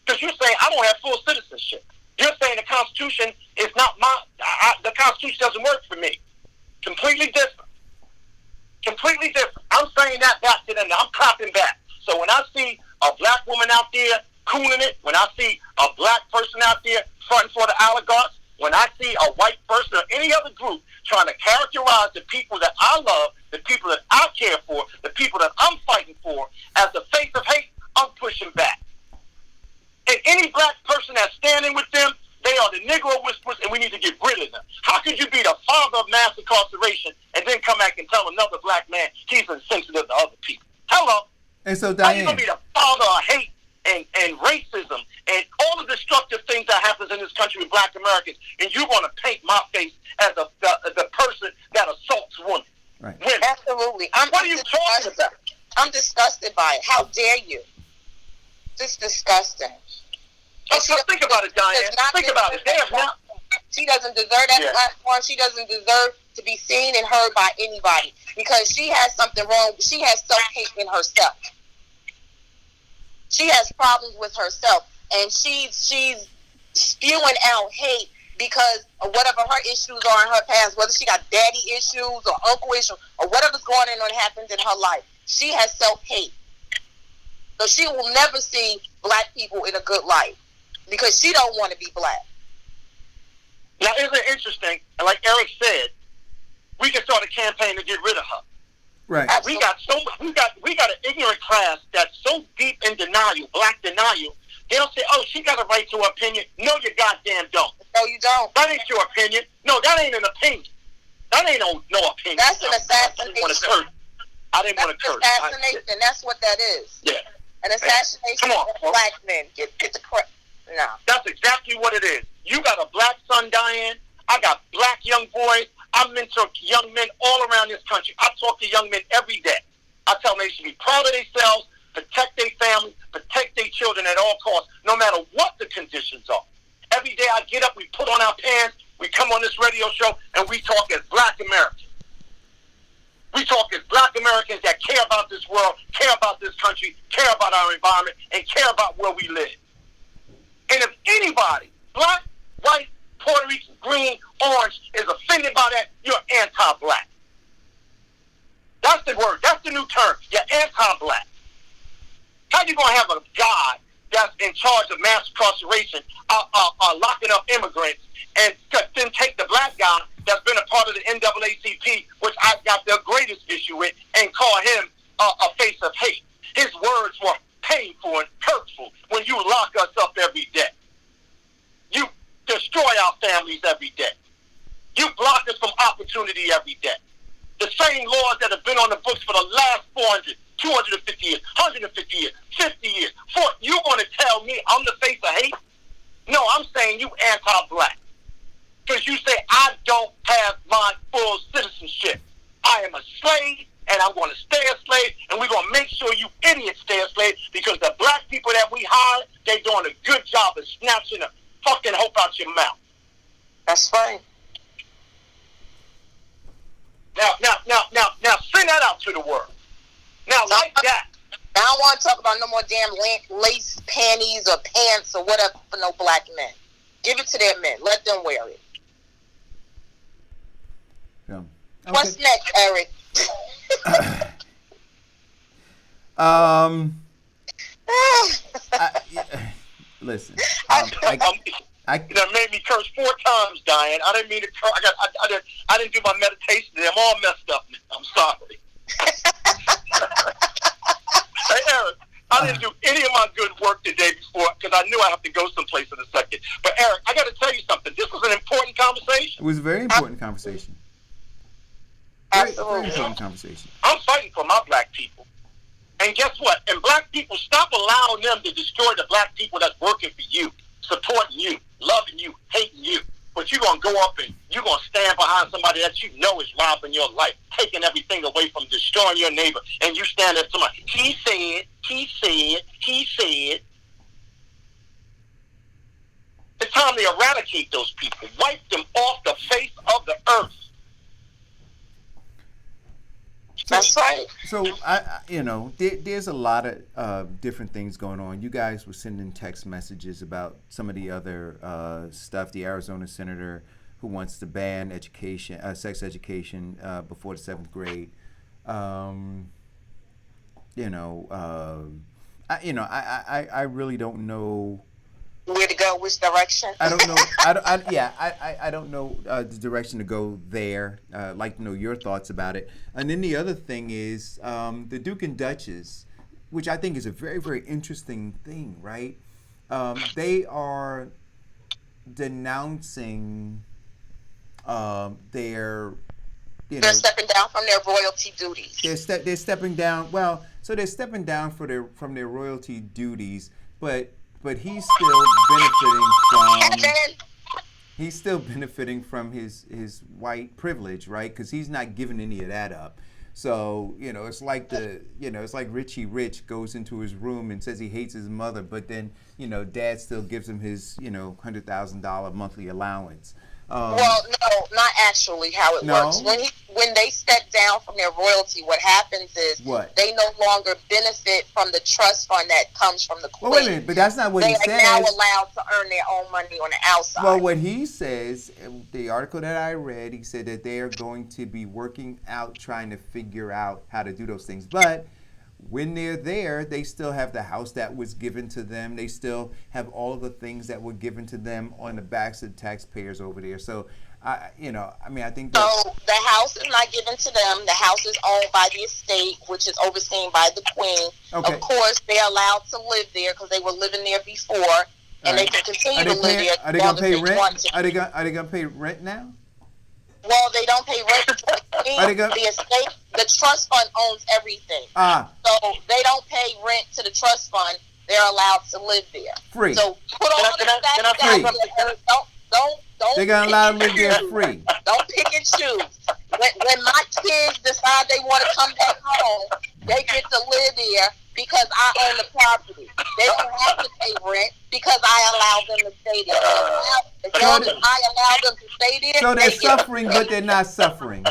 Because you're saying I don't have full citizenship. You're saying the Constitution is not the Constitution doesn't work for me. Completely different. Completely different. I'm saying that back to them. I'm clapping back. So when I see a black woman out there cooling it, when I see a black person out there fronting for the oligarchs, when I see a white person or any other group trying to characterize the people that I love, the people that I care for, the people that I'm fighting for, as the face of hate, I'm pushing back. And any black person that's standing with them, they are the Negro whisperers, and we need to get rid of them. How could you be the father of mass incarceration and then come back and tell another black man he's insensitive to other people? Hello. And so, How you Diane, going to be the father of hate and racism and all the destructive things that happens in this country with black Americans, and you're going to paint my face as the person that assaults women? Right. Absolutely. What are you talking about? I'm disgusted by it. How dare you? Just disgusting. So think about it, Diane. Think about it. She doesn't deserve that platform. She doesn't deserve to be seen and heard by anybody because she has something wrong. She has self-hate in herself. She has problems with herself, and she's spewing out hate because of whatever her issues are in her past, whether she got daddy issues or uncle issues or whatever's going on happens in her life. She has self-hate. So she will never see black people in a good light because she don't want to be black. Now, isn't it interesting? And like Eric said, we can start a campaign to get rid of her. right? We got an ignorant class that's so deep in denial, black denial. They'll say, "Oh, she got a right to her opinion." No, you goddamn don't. No, you don't. That ain't your opinion. No, that ain't an opinion. That ain't no opinion. That's an assassination. I didn't want to curse. Assassination. That's what that is. Yeah. An assassination of black men. Get the crap. No. That's exactly what it is. You got a black son, Diane. I got black young boys. I mentor young men all around this country. I talk to young men every day. I tell them they should be proud of themselves, protect their family, protect their children at all costs, no matter what the conditions are. Every day I get up, we put on our pants, we come on this radio show, and we talk as black Americans. We talk as black Americans that care about this world, care about this country, care about our environment, and care about where we live. And if anybody, black, white, Puerto Rican, green, orange, is offended by that, you're anti-black. That's the word. That's the new term. You're anti-black. How you going to have a God that's in charge of mass incarceration, locking up immigrants, and then take the black guy that's been a part of the NAACP, which I've got the greatest issue with, and call him a face of hate? His words were painful and hurtful when you lock us up every day. You destroy our families every day. You block us from opportunity every day. The same laws that have been on the books for the last 400, 250 years, 150 years, 50 years. You want to tell me I'm the face of hate? No, I'm saying you anti-black. Because you say I don't have my full citizenship. I am a slave, and I'm going to stay a slave, and we're going to make sure you idiots stay a slave, because the black people that we hire, they're doing a good job of snatching the fucking hope out your mouth. That's right. Now, send that out to the world. Now, like that. I don't want to talk about no more damn lace panties or pants or whatever for no black men. Give it to their men. Let them wear it. Yeah. Okay. What's next, Eric? Listen. That made me curse 4 times, Diane. I didn't mean to curse. I didn't do my meditation today. I'm all messed up now. I'm sorry. Hey, Eric, I didn't do any of my good work today before because I knew I have to go someplace in a second. But, Eric, I got to tell you something. This was an important conversation. It was a very important conversation. Very important conversation. I'm fighting for my black people. And guess what? And black people, stop allowing them to destroy the black people that's working for you, supporting you, loving you, hating you. But you're going to go up and you're going to stand behind somebody that you know is robbing your life, taking everything away from destroying your neighbor. And you stand there to somebody, he said. It's time to eradicate those people, wipe them off the face of the earth. That's right. So, there's a lot of different things going on. You guys were sending text messages about some of the other stuff. The Arizona senator who wants to ban sex education before the 7th grade. I really don't know where to go, which direction. I don't know. I don't know the direction to go there. I'd like to know your thoughts about it. And then the other thing is the Duke and Duchess, which I think is a very, very interesting thing, right? They are denouncing their, they're stepping down from their royalty duties. They're stepping down. Well, so they're stepping down from their royalty duties, but he's still benefiting from his white privilege, right? Because he's not giving any of that up. So it's like it's like Richie Rich goes into his room and says he hates his mother, but then Dad still gives him his $100,000 monthly allowance. Well, no, not actually how it works. When they step down from their royalty, what happens is they no longer benefit from the trust fund that comes from the Queen. Well, wait a minute, but that's not what he says. They are now allowed to earn their own money on the outside. Well, what he says, the article that I read, he said that they are going to be working out, trying to figure out how to do those things. But when they're there, they still have the house that was given to them. They still have all of the things that were given to them on the backs of the taxpayers over there. So, I think that... So, the house is not given to them. The house is owned by the estate, which is overseen by the Queen. Okay. Of course, they're allowed to live there because they were living there before, and they can continue to live there. Are they going to pay rent? Are they going to pay rent now? Well, they don't pay rent. The estate, the trust fund owns everything. So they don't pay rent to the trust fund. They're allowed to live there. Free. So put all of that down. Don't. They're gonna allow them to live there free. Don't pick and choose. When my kids decide they want to come back home, they get to live there because I own the property. They don't have to pay rent because I allow them to stay there. As long as I allow them to stay there. So they're suffering, but they're not suffering.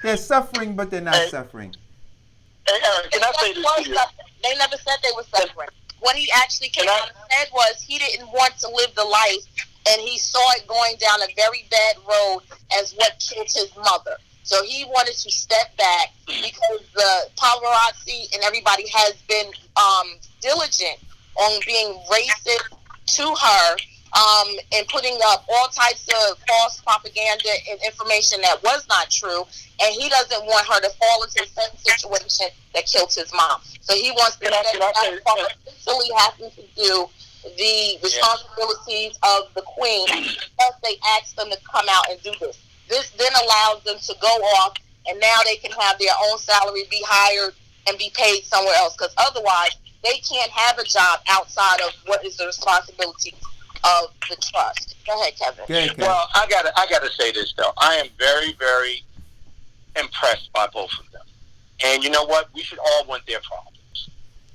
They're suffering, but they're not suffering. Hey, Eric, can I say this to you? They never said they were suffering. What he actually came out and said was he didn't want to live the life, and he saw it going down a very bad road as what killed his mother. So he wanted to step back because the paparazzi and everybody has been diligent on being racist to her and putting up all types of false propaganda and information that was not true, and he doesn't want her to fall into the same situation that killed his mom. So he wants to essentially having to do the responsibilities of the queen, plus they asked them to come out and do this. This then allows them to go off, and now they can have their own salary, be hired, and be paid somewhere else, because otherwise they can't have a job outside of what is the responsibility of the trust. Go ahead, Kevin. Well, I gotta say this though. I am very, very impressed by both of them, and you know what? We should all want their problems.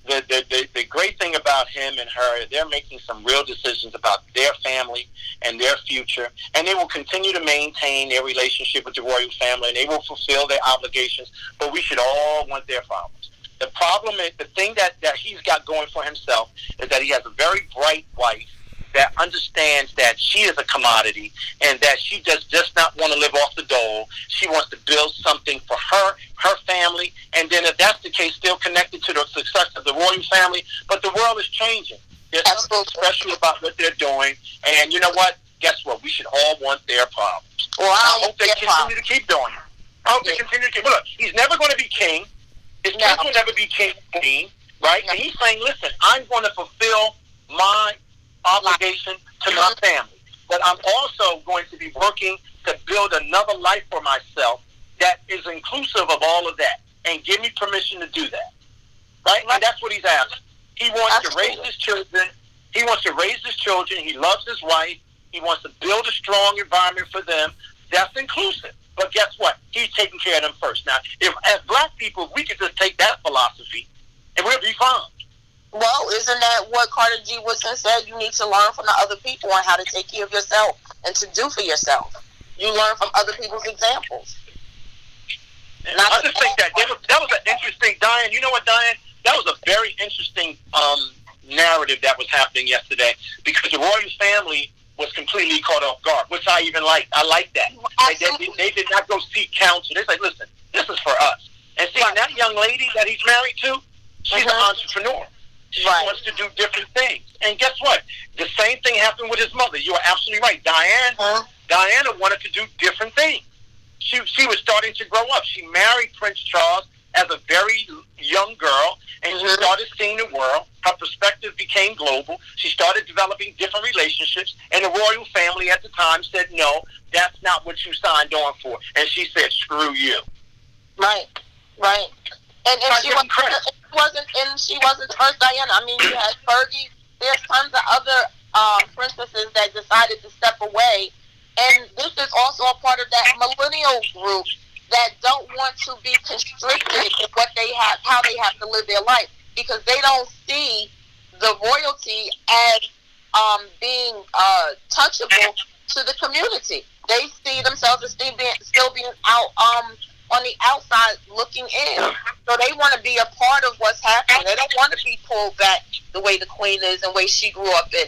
The great thing about him and her, they're making some real decisions about their family and their future, and they will continue to maintain their relationship with the royal family, and they will fulfill their obligations, but we should all want their problems. The problem is, the thing that he's got going for himself is that he has a very bright wife that understands that she is a commodity and that she does not want to live off the dole. She wants to build something for her family, and then if that's the case, still connected to the success of the royal family. But the world is changing. There's something special about what they're doing, and you know what? Guess what? We should all want their problems. Well, I hope they continue to keep doing it. I hope they continue to keep. Look, he's never going to be king. His kids will never be king, right? And he's saying, listen, I'm going to fulfill my obligation to my family, but I'm also going to be working to build another life for myself that is inclusive of all of that, and give me permission to do that, right? And that's what he's asking. He wants to raise his children. He wants to raise his children. He loves his wife. He wants to build a strong environment for them that's inclusive. But guess what? He's taking care of them first. Now, if as black people, we could just take that philosophy, and we'll be fine. Well, isn't that what Carter G. Woodson said? You need to learn from the other people on how to take care of yourself and to do for yourself. You learn from other people's examples. And I just think that was an interesting, Diane. You know what, Diane? That was a very interesting narrative that was happening yesterday, because the royal family was completely caught off guard, which I even liked. I like that. They did not go seek counsel. They said, listen, this is for us. And see, that young lady that he's married to, she's an entrepreneur. She wants to do different things. And guess what? The same thing happened with his mother. You are absolutely right. Diana wanted to do different things. She was starting to grow up. She married Prince Charles as a very young girl, and she started seeing the world. Her perspective became global. She started developing different relationships, and the royal family at the time said, no, that's not what you signed on for. And she said, screw you. Right. And she wasn't first Diana. I mean, you had Fergie. There's tons of other princesses that decided to step away. And this is also a part of that millennial group that don't want to be constricted in what they have, how they have to live their life, because they don't see the royalty as being touchable to the community. They see themselves as still being out on the outside looking in. So they want to be a part of what's happening. They don't want to be pulled back the way the queen is and the way she grew up in.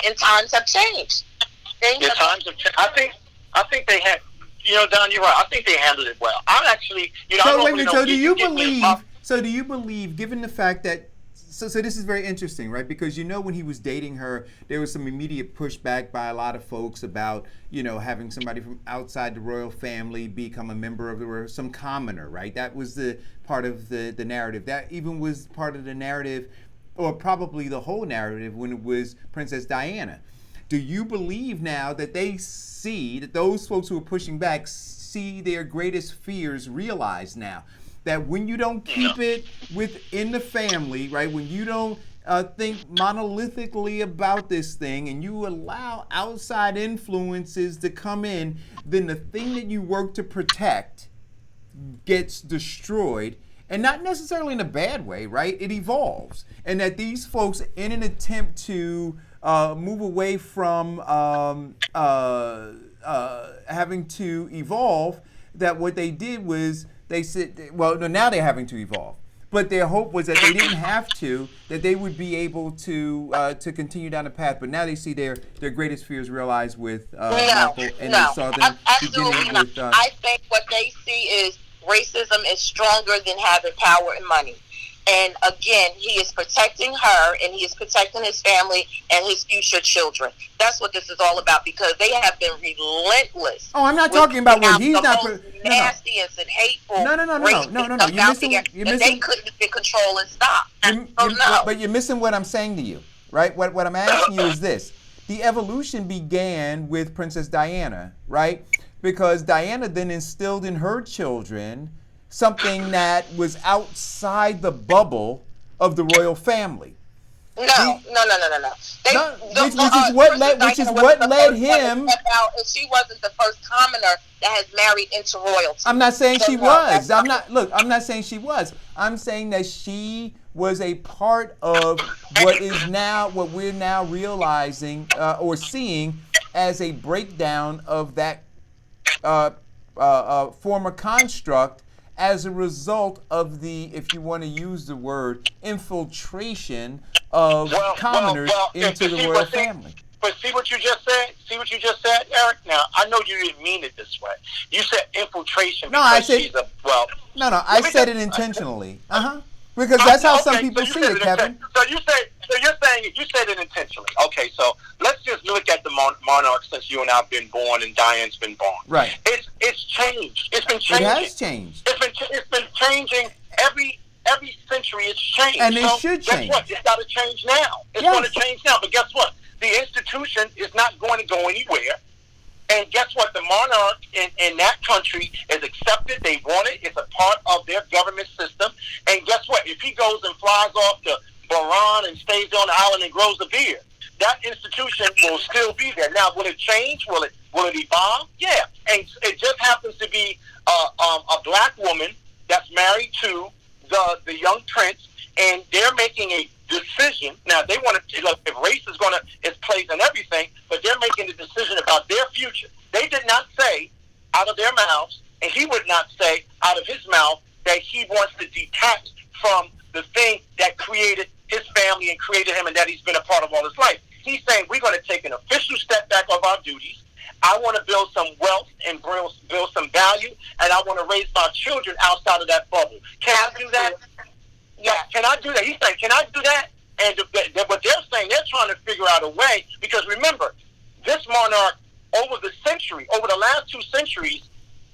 And times have changed. Times have changed. I think they had, Don, you're right. I think they handled it well. I'm actually, So do you believe, given the fact that, so this is very interesting, right? Because when he was dating her, there was some immediate pushback by a lot of folks about, having somebody from outside the royal family become a member of the some commoner, right? That was the part of the narrative. That even was part of the narrative, or probably the whole narrative, when it was Princess Diana. Do you believe now that they see, that those folks who are pushing back see their greatest fears realized now? That when you don't keep it within the family, right, when you don't think monolithically about this thing and you allow outside influences to come in, then the thing that you work to protect gets destroyed, and not necessarily in a bad way, right? It evolves. And that these folks, in an attempt to move away from having to evolve, that what they did was they said, now they're having to evolve. But their hope was that they didn't have to, that they would be able to continue down the path. But now they see their greatest fears realized with Markle, and they saw them beginning with... I think what they see is racism is stronger than having power and money. And again, he is protecting her, and he is protecting his family and his future children. That's what this is all about, because they have been relentless. Oh, I'm not talking about what he's not. Nastiest and hateful. No. You're missing. They couldn't even control and stop. But you're missing what I'm saying to you, right? What I'm asking you is this: the evolution began with Princess Diana, right? Because Diana then instilled in her children something that was outside the bubble of the royal family. No. Which is what led him. And she wasn't the first commoner that has married into royalty. I'm not saying she was. I'm not saying she was. I'm saying that she was a part of what we're now realizing or seeing as a breakdown of that former construct, as a result of the, if you want to use the word, infiltration of commoners into the royal family. But see what you just said? Eric? Now, I know you didn't mean it this way. You said infiltration. No, I said, I said it intentionally. Because that's how some people see it, Kevin. So you're saying you said it intentionally. Okay, so let's just look at the monarch since you and I have been born and Diane's been born. Right. It's changed. It's been changing. It has changed. It's been changing every century. It's changed. And it should change. Guess what? It's got to change now. It's going to change now. But guess what? The institution is not going to go anywhere. And guess what? The monarch in that country is accepted. They want it. It's a part of their government system. And guess what? If he goes and flies off to Bahrain and stays on the island and grows a beard, that institution will still be there. Now, will it change? Will it evolve? Yeah. And it just happens to be a black woman that's married to the young prince, and they're making a decision. Now, they want to, look, if race is plays in everything, but they're making the decision about their future. They did not say out of their mouths, and he would not say out of his mouth, that he wants to detach from the thing that created his family and created him, and that he's been a part of all his life. He's saying, we're going to take an official step back of our duties. I want to build some wealth and build some value, and I want to raise my children outside of that bubble. Can I do that? Yeah, can I do that? He's saying, can I do that? And what they're saying, they're trying to figure out a way, because remember, this monarch, over the last 2 centuries,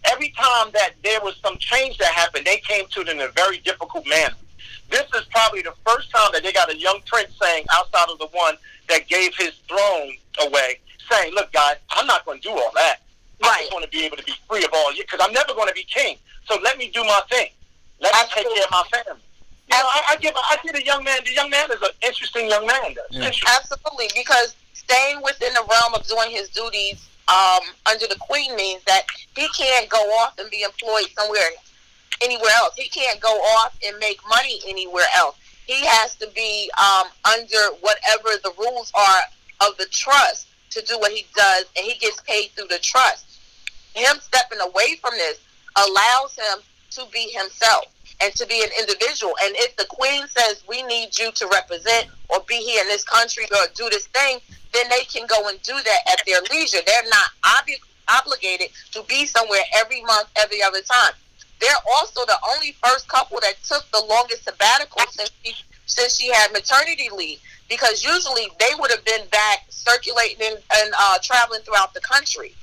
every time that there was some change that happened, they came to it in a very difficult manner. This is probably the first time that they got a young prince saying, outside of the one that gave his throne away, saying, look, guys, I'm not going to do all that. I just want to be able to be free of all you, because I'm never going to be king. So let me do my thing. Let me take care of my family. You know, I give a young man. The young man is an interesting young man. Absolutely, because staying within the realm of doing his duties under the Queen means that he can't go off and be employed anywhere else. He can't go off and make money anywhere else. He has to be under whatever the rules are of the trust to do what he does, and he gets paid through the trust. Him stepping away from this allows him to be himself and to be an individual. And if the Queen says, we need you to represent or be here in this country or do this thing, then they can go and do that at their leisure. They're not obligated to be somewhere every month, every other time. They're also the only first couple that took the longest sabbatical since she had maternity leave, because usually they would have been back circulating and traveling throughout the country.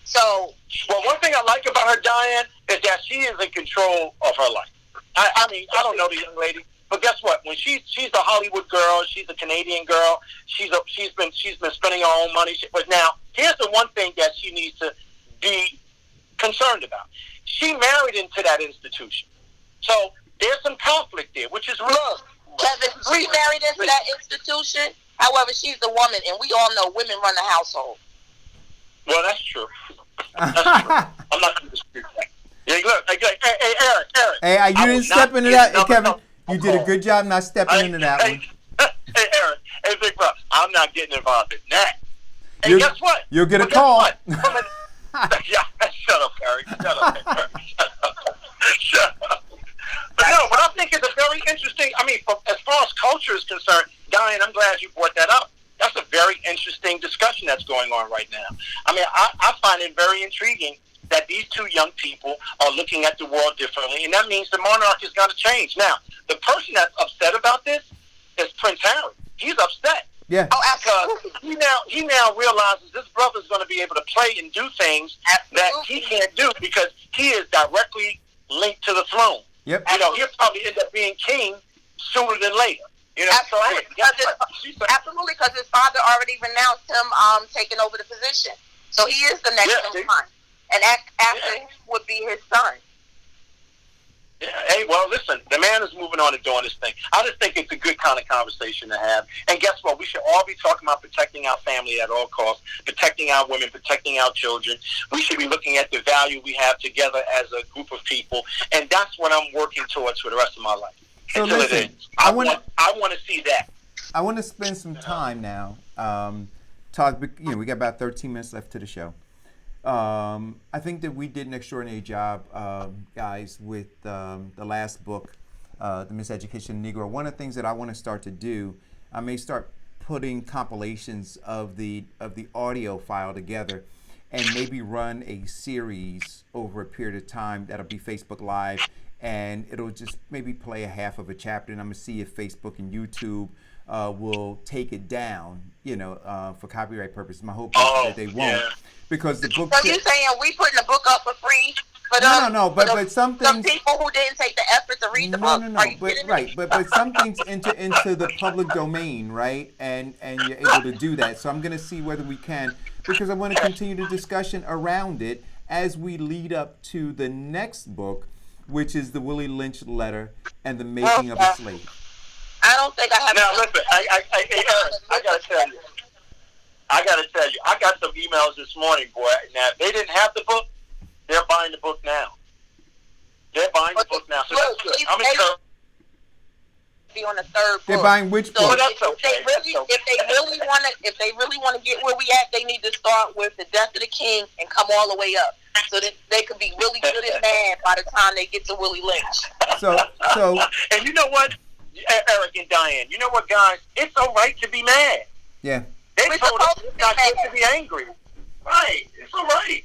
So, well, one thing I like about her, Diane, is that she is in control of her life. I mean, I don't know the young lady, but guess what? When she's a Hollywood girl, she's a Canadian girl. She's been spending her own money. But now, here's the one thing that she needs to be concerned about. She married into that institution, so there's some conflict there, which is real. Kevin, she married into that institution. However, she's the woman, and we all know women run the household. Well, that's true. That's true. I'm not going to dispute that. Yeah, look, hey, Eric. Hey, you didn't step into that. Hey, Kevin, you did a good job not stepping into that one. Hey, Eric. Hey, big bro, I'm not getting involved in that. And guess what? You'll get a call. Yeah, shut up, Eric. Shut up. But no, what I think is a very interesting, I mean, as far as culture is concerned, Diane, I'm glad you brought that up. That's a very interesting discussion that's going on right now. I mean, I find it very intriguing that these two young people are looking at the world differently, and that means the monarch is going to change. Now, the person that's upset about this is Prince Harry. He's upset. Yeah. Oh, Because he now realizes this brother's going to be able to play and do things that he can't do because he is directly linked to the throne. Yep. You know, he'll probably end up being king sooner than later. You know, Absolutely, because his father already renounced him taking over the position. So he is the next in line. And after him would be his son. Yeah, hey, well, listen, the man is moving on and doing this thing. I just think it's a good kind of conversation to have. And guess what? We should all be talking about protecting our family at all costs, protecting our women, protecting our children. We should be looking at the value we have together as a group of people. And that's what I'm working towards for the rest of my life. So until listen, it ends. I want to see that. I want to spend some time now. Talk. You know, we got about 13 minutes left to the show. I think that we did an extraordinary job, guys, with the last book, The Miseducation of the Negro. One of the things that I want to start to do, I may start putting compilations of the audio file together and maybe run a series over a period of time that'll be Facebook Live, and it'll just maybe play a half of a chapter, and I'm going to see if Facebook and YouTube will take it down, you know, for copyright purposes. My hope is that they won't. Because the book. So you saying we putting the book up for free? No. But some things. Some people who didn't take the effort to read the book. But some things enter into the public domain, right? And you're able to do that. So I'm going to see whether we can, because I want to continue the discussion around it as we lead up to the next book, which is the Willie Lynch letter and the making of a slave. I don't think I have. Now listen, I gotta tell you. I got some emails this morning, boy. Now, if they didn't have the book, they're buying the book now. So that's good. I'm encouraged. Be on the third book. They're buying which book? If they really want to get where we at, they need to start with The Death of the King and come all the way up, so that they could be really good and mad by the time they get to Willie Lynch. So, and you know what, Eric and Diane, you know what, guys? It's all right to be mad. Yeah. They told us it's not good to be angry. Right. It's all right.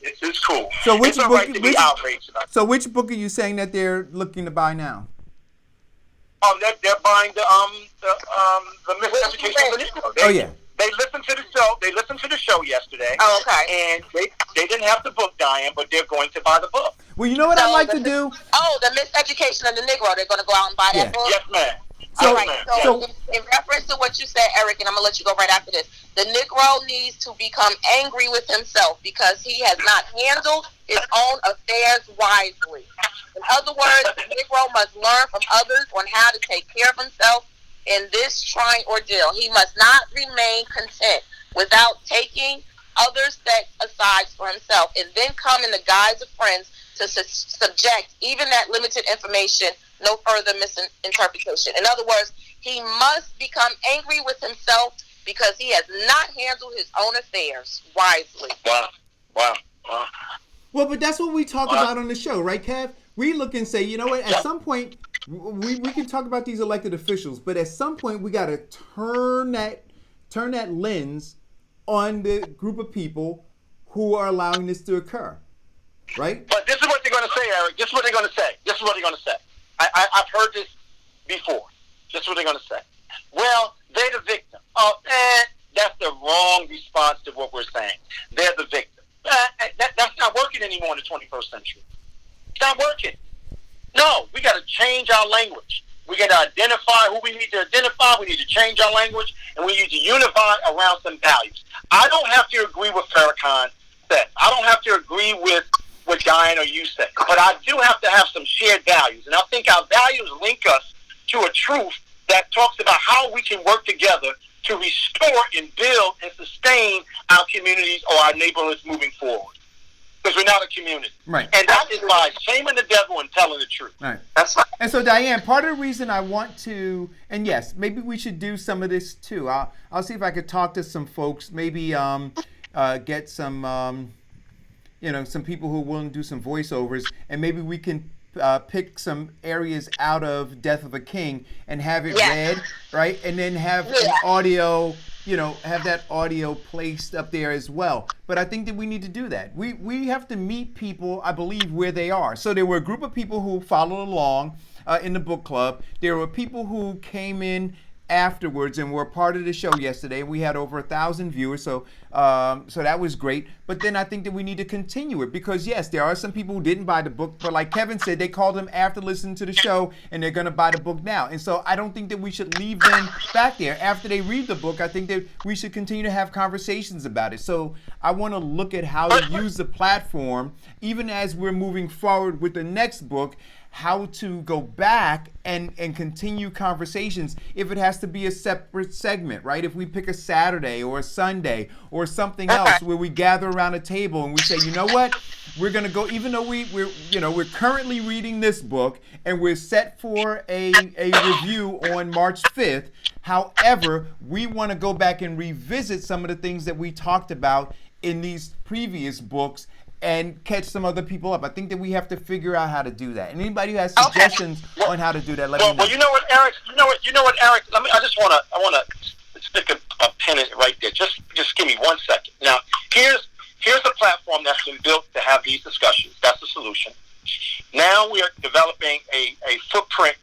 It's cool. So which it's all book? Right to be outraged about. So which book are you saying that they're looking to buy now? They're buying the Miseducation of the Negro. They listened to the show. They listened to the show yesterday. Oh, okay. And they didn't have the book, Diane, but they're going to buy the book. Well, you know what I'd like to do? Oh, The Miseducation of the Negro. They're going to go out and buy that book? Yes, ma'am. All right, so in reference to what you said, Eric, and I'm going to let you go right after this, the Negro needs to become angry with himself because he has not handled his own affairs wisely. In other words, the Negro must learn from others on how to take care of himself in this trying ordeal. He must not remain content without taking other steps aside for himself and then come in the guise of friends to subject even that limited information no further misinterpretation. In other words, he must become angry with himself because he has not handled his own affairs wisely. Wow. Well, but that's what we talk about on the show, right, Kev? We look and say, you know what, at some point, we can talk about these elected officials, but at some point, we got to turn that lens on the group of people who are allowing this to occur, right? But this is what they're going to say, Eric. This is what they're going to say. I've heard this before. This is what they're going to say. Well, they're the victim. That's the wrong response to what we're saying. They're the victim. That's not working anymore in the 21st century. It's not working. No, we got to change our language. We got to identify who we need to identify. We need to change our language, and we need to unify around some values. I don't have to agree with Farrakhan said. I don't have to agree with what Diane or you said, but I do have to have some shared values, and I think our values link us to a truth that talks about how we can work together to restore and build and sustain our communities or our neighborhoods moving forward. Because we're not a community. Right. And that is by shaming the devil and telling the truth. Right. That's right. And so, Diane, part of the reason I want to, and yes, maybe we should do some of this too. I'll see if I could talk to some folks, maybe get some, some people who are willing to do some voiceovers, and maybe we can pick some areas out of Death of a King and have it read, right? And then have an audio have that audio placed up there as well. But I think that we need to do that. We have to meet people, I believe, where they are. So there were a group of people who followed along in the book club. There were people who came in afterwards and were part of the show yesterday. We had over 1,000 viewers, so that was great. But then I think that we need to continue it, because yes, there are some people who didn't buy the book, but like Kevin said, they called them after listening to the show and they're going to buy the book now. And so I don't think that we should leave them back there after they read the book. I think that we should continue to have conversations about it. So I want to look at how to use the platform, even as we're moving forward with the next book, how to go back and continue conversations if it has to be a separate segment, right? If we pick a Saturday or a Sunday or something else where we gather around a table and we say, you know what, we're going to go, even though we're currently reading this book and we're set for a review on March 5th. However, we want to go back and revisit some of the things that we talked about in these previous books and catch some other people up. I think that we have to figure out how to do that. And anybody who has suggestions on how to do that, let me know. Well, you know what, Eric? Eric? I want to stick a pin in it right there. Just give me 1 second. Now, here's a platform that's been built to have these discussions. That's the solution. Now we are developing a footprint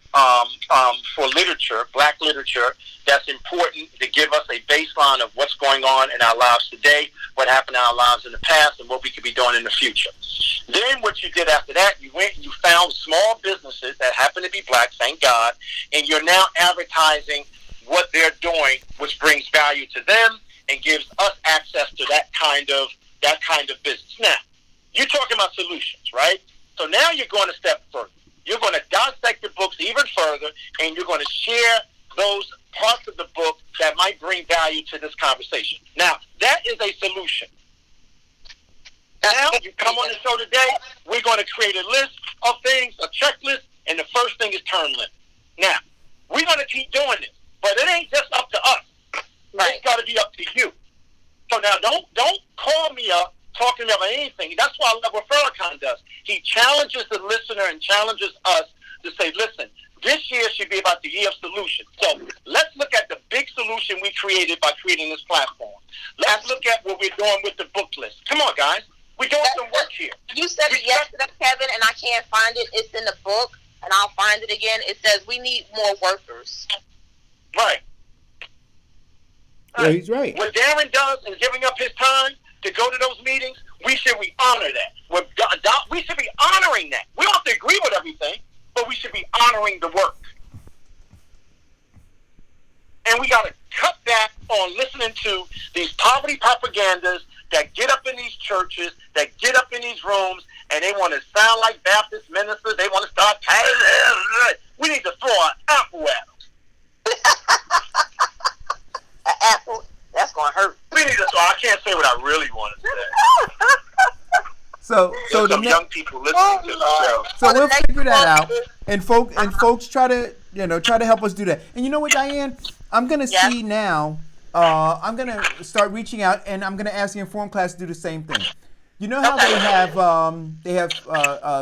for literature, black literature, that's important to give us a baseline of what's going on in our lives today, what happened in our lives in the past, and what we could be doing in the future. Then what you did after that, you went and you found small businesses that happen to be black, thank God, and you're now advertising what they're doing, which brings value to them and gives us access to that kind of business. Now, you're talking about solutions, right? So now you're going a step further. You're going to dissect the books even further, and you're going to share those parts of the book that might bring value to this conversation. Now, that is a solution. Now, you come on the show today, we're going to create a list of things, a checklist, and the first thing is term limit. Now, we're going to keep doing this, but it ain't just up to us. Right. It's got to be up to you. So now, don't call me up talking about anything. That's why I love what Farrakhan does. He challenges the listener and challenges us to say, listen, this year should be about the year of solutions. So let's look at the big solution we created by creating this platform. Let's look at what we're doing with the book list. Come on, guys. We're doing some work here. You said it yesterday, Kevin, and I can't find it. It's in the book, and I'll find it again. It says we need more workers. Right. Yeah, he's right. What Darren does in giving up his time to go to those meetings, we should honor that. We should be honoring that. We don't have to agree with everything, but we should be honoring the work. And we got to cut back on listening to these poverty propagandas that get up in these churches, that get up in these rooms, and they want to sound like Baptist ministers. They want to start we need to throw an apple at them. An apple? That's going to hurt. We need to. So I can't say what I really want to say. So some young people listening to the show. So we'll figure that out, and folks try to help us do that. And you know what, Diane? I'm gonna see now. I'm gonna start reaching out, and I'm gonna ask the Informed class to do the same thing. You know how they have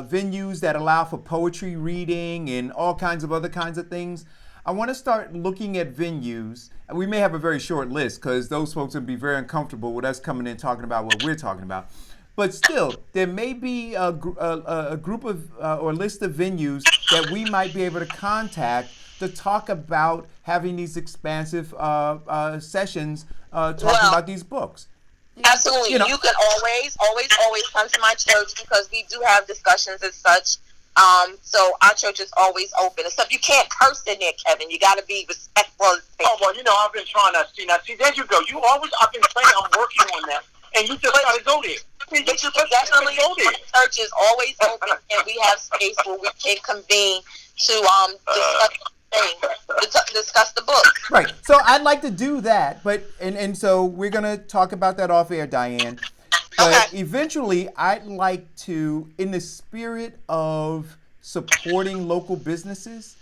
venues that allow for poetry reading and all kinds of other kinds of things. I want to start looking at venues. We may have a very short list because those folks would be very uncomfortable with us coming in talking about what we're talking about. But still, there may be a group of or list of venues that we might be able to contact to talk about having these expansive sessions talking about these books. Absolutely. You can always come to my church because we do have discussions and such. So our church is always open. Except you can't curse in there, Kevin. You got to be respectful. Oh, well, I've been trying to see. Now, see, there you go. I've been saying I'm working on that. And you just got to go there. But you can definitely go there. The church is always open, and we have space where we can convene to discuss the book. Right. So I'd like to do that, but and so we're gonna talk about that off air, Diane. But eventually, I'd like to, in the spirit of supporting local businesses,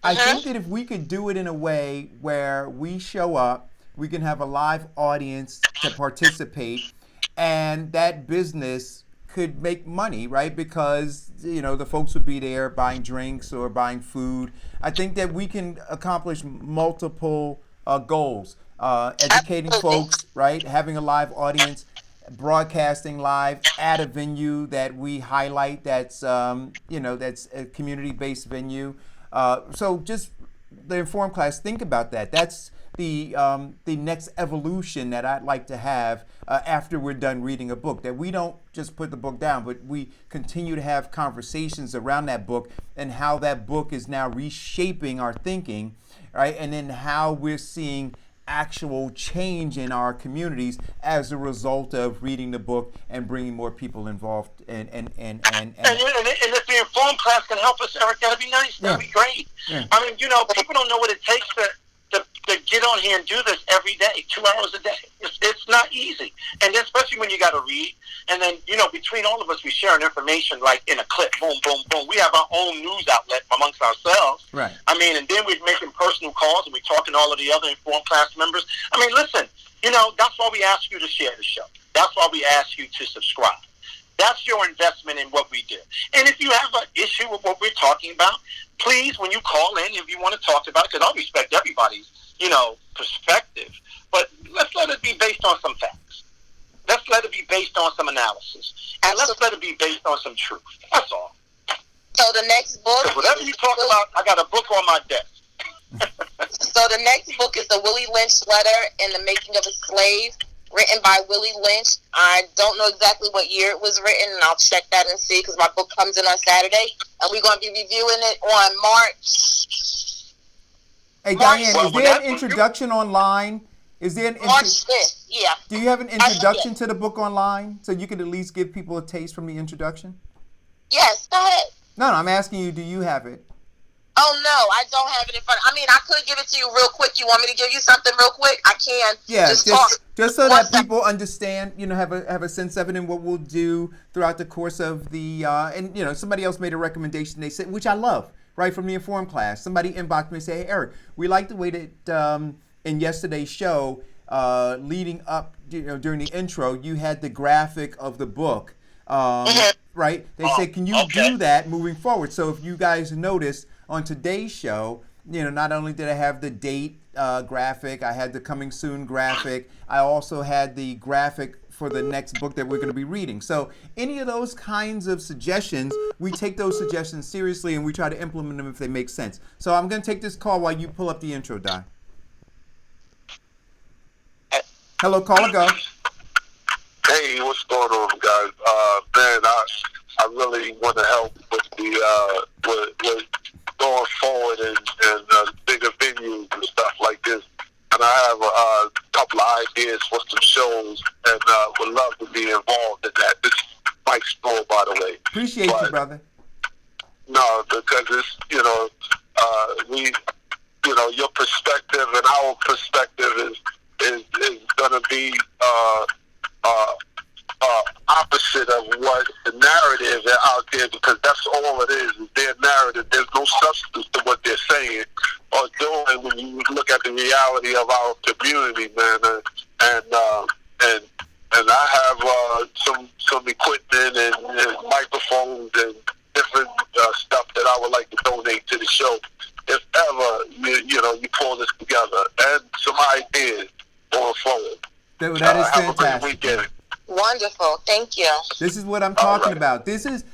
I think that if we could do it in a way where we show up, we can have a live audience to participate, and that business could make money, right? Because, the folks would be there buying drinks or buying food. I think that we can accomplish multiple goals. Educating folks, right? Having a live audience, broadcasting live at a venue that we highlight. That's that's a community-based venue. So just the informed class. Think about that. That's the next evolution that I'd like to have after we're done reading a book. That we don't just put the book down, but we continue to have conversations around that book and how that book is now reshaping our thinking, right? And then how we're seeing actual change in our communities as a result of reading the book and bringing more people involved. And if the informed class can help us, Eric, that'd be nice. That'd be great. Yeah. I mean, people don't know what it takes to get on here and do this every day, 2 hours a day. It's not easy. And especially when you got to read. And then, between all of us, we sharing information like in a clip. Boom, boom, boom. We have our own news outlet amongst ourselves. Right. I mean, and then we're making personal calls and we're talking to all of the other informed class members. I mean, listen, that's why we ask you to share the show. That's why we ask you to subscribe. That's your investment in what we do. And if you have an issue with what we're talking about, please, when you call in, if you want to talk about it, because I respect everybody's, perspective, but let's let it be based on some facts. Let's let it be based on some analysis. And let's let it be based on some truth. That's all. So the next book... Whatever you talk about, I got a book on my desk. So the next book is The Willie Lynch Letter and the Making of a Slave, written by Willie Lynch. I don't know exactly what year it was written, and I'll check that and see, because my book comes in on Saturday, and we're going to be reviewing it on March. Hey, Diane, is there an introduction online? Is there an March 5th, yeah. Do you have an introduction to the book online, so you could at least give people a taste from the introduction? Yes, go ahead. No, I'm asking you, do you have it? Oh, no, I don't have it in front. I mean, I could give it to you real quick. You want me to give you something real quick? I can. Yeah, just talk. Just so that people understand, have a sense of it and what we'll do throughout the course of the, and somebody else made a recommendation, they said, which I love, right, from the informed class. Somebody inboxed me and said, hey, Eric, we like the way that in yesterday's show, leading up, during the intro, you had the graphic of the book, right? They said, can you do that moving forward? So if you guys noticed, on today's show, not only did I have the date graphic, I had the coming soon graphic, I also had the graphic for the next book that we're going to be reading. So any of those kinds of suggestions, we take those suggestions seriously and we try to implement them if they make sense. So I'm going to take this call while you pull up the intro, Di. Hello, caller, go. Hey, what's going on, guys? Man, I really want to help with the with going forward and bigger venues and stuff like this. And I have a couple of ideas for some shows and would love to be involved in that. This is Mike Store, by the way. Appreciate you, brother. No, because it's, your perspective and our perspective is going to be opposite of what the narrative is out there, because that's all it is their narrative. There's no substance to what they're saying or doing when you look at the reality of our community, man. And I have some equipment and microphones and different stuff that I would like to donate to the show if ever you pull this together, and some ideas going forward. That is fantastic. Have a great weekend. Wonderful, thank you. This is what I'm talking about. This is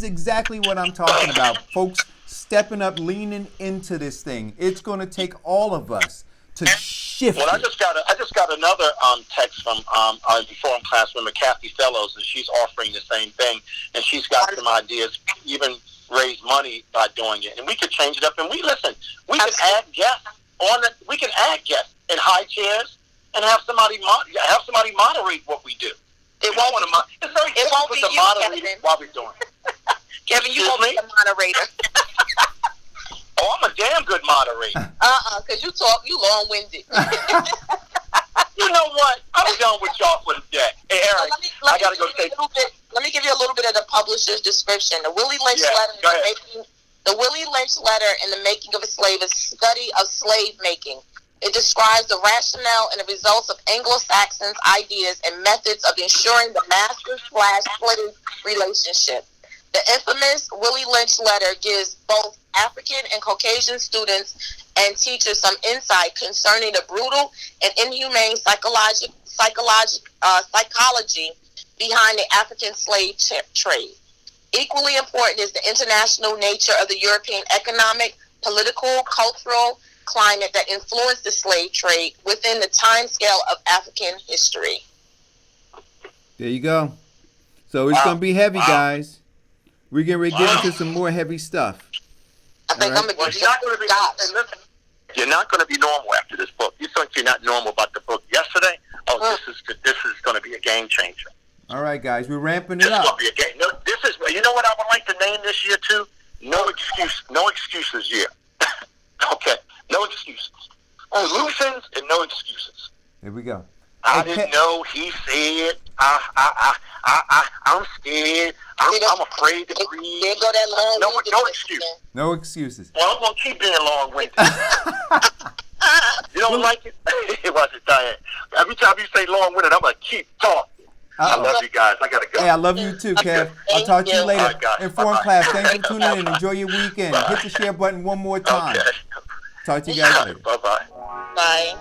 exactly what I'm talking about. Folks stepping up, leaning into this thing. It's going to take all of us to shift. Well, I just got another text from our informed class member Kathy Fellows, and she's offering the same thing, and she's got some ideas, even raise money by doing it, and we could change it up. And we can add guests on it. We can add guests in high chairs and have somebody moderate what we do. It's very difficult to moderate while we're doing it. Kevin, you won't be the moderator. Oh, I'm a damn good moderator. Because you long-winded. You know what? I'm done with y'all for the day. Hey, Eric, I got to go take... Let me give you a little bit of the publisher's description. The Willie Lynch letter, the Willie Lynch letter and the Making of a Slave is a study of slave making. It describes the rationale and the results of Anglo-Saxons' ideas and methods of ensuring the master/slave relationship. The infamous Willie Lynch letter gives both African and Caucasian students and teachers some insight concerning the brutal and inhumane psychology behind the African slave trade. Equally important is the international nature of the European economic, political, cultural climate that influenced the slave trade within the time scale of African history. There you go. So it's going to be heavy, guys. We're getting ready to get into some more heavy stuff. I think I'm going to be You're not going to be normal after this book. You thought you're not normal about the book yesterday? Oh, this is going to be a game changer. All right, guys, we're ramping it This is up. going to be a game. No, this is. You know what I would like to name this year too? No excuses year. Okay, no excuses. Solutions and no excuses. Here we go. I didn't know. He said. I'm scared. I'm afraid to breathe. There go that long. No excuse. No excuses. Well, I'm gonna keep being long-winded. You don't like it? It wasn't Diane. Every time you say long-winded, I'm gonna keep talking. I love you guys. I gotta go. Hey, I love you too, Kev. I'll talk to you later. All right, guys. Inform Bye-bye. class. Thanks for tuning in. Enjoy your weekend. Bye. Hit the share button one more time. Okay. Talk to you guys later. Bye-bye. Bye.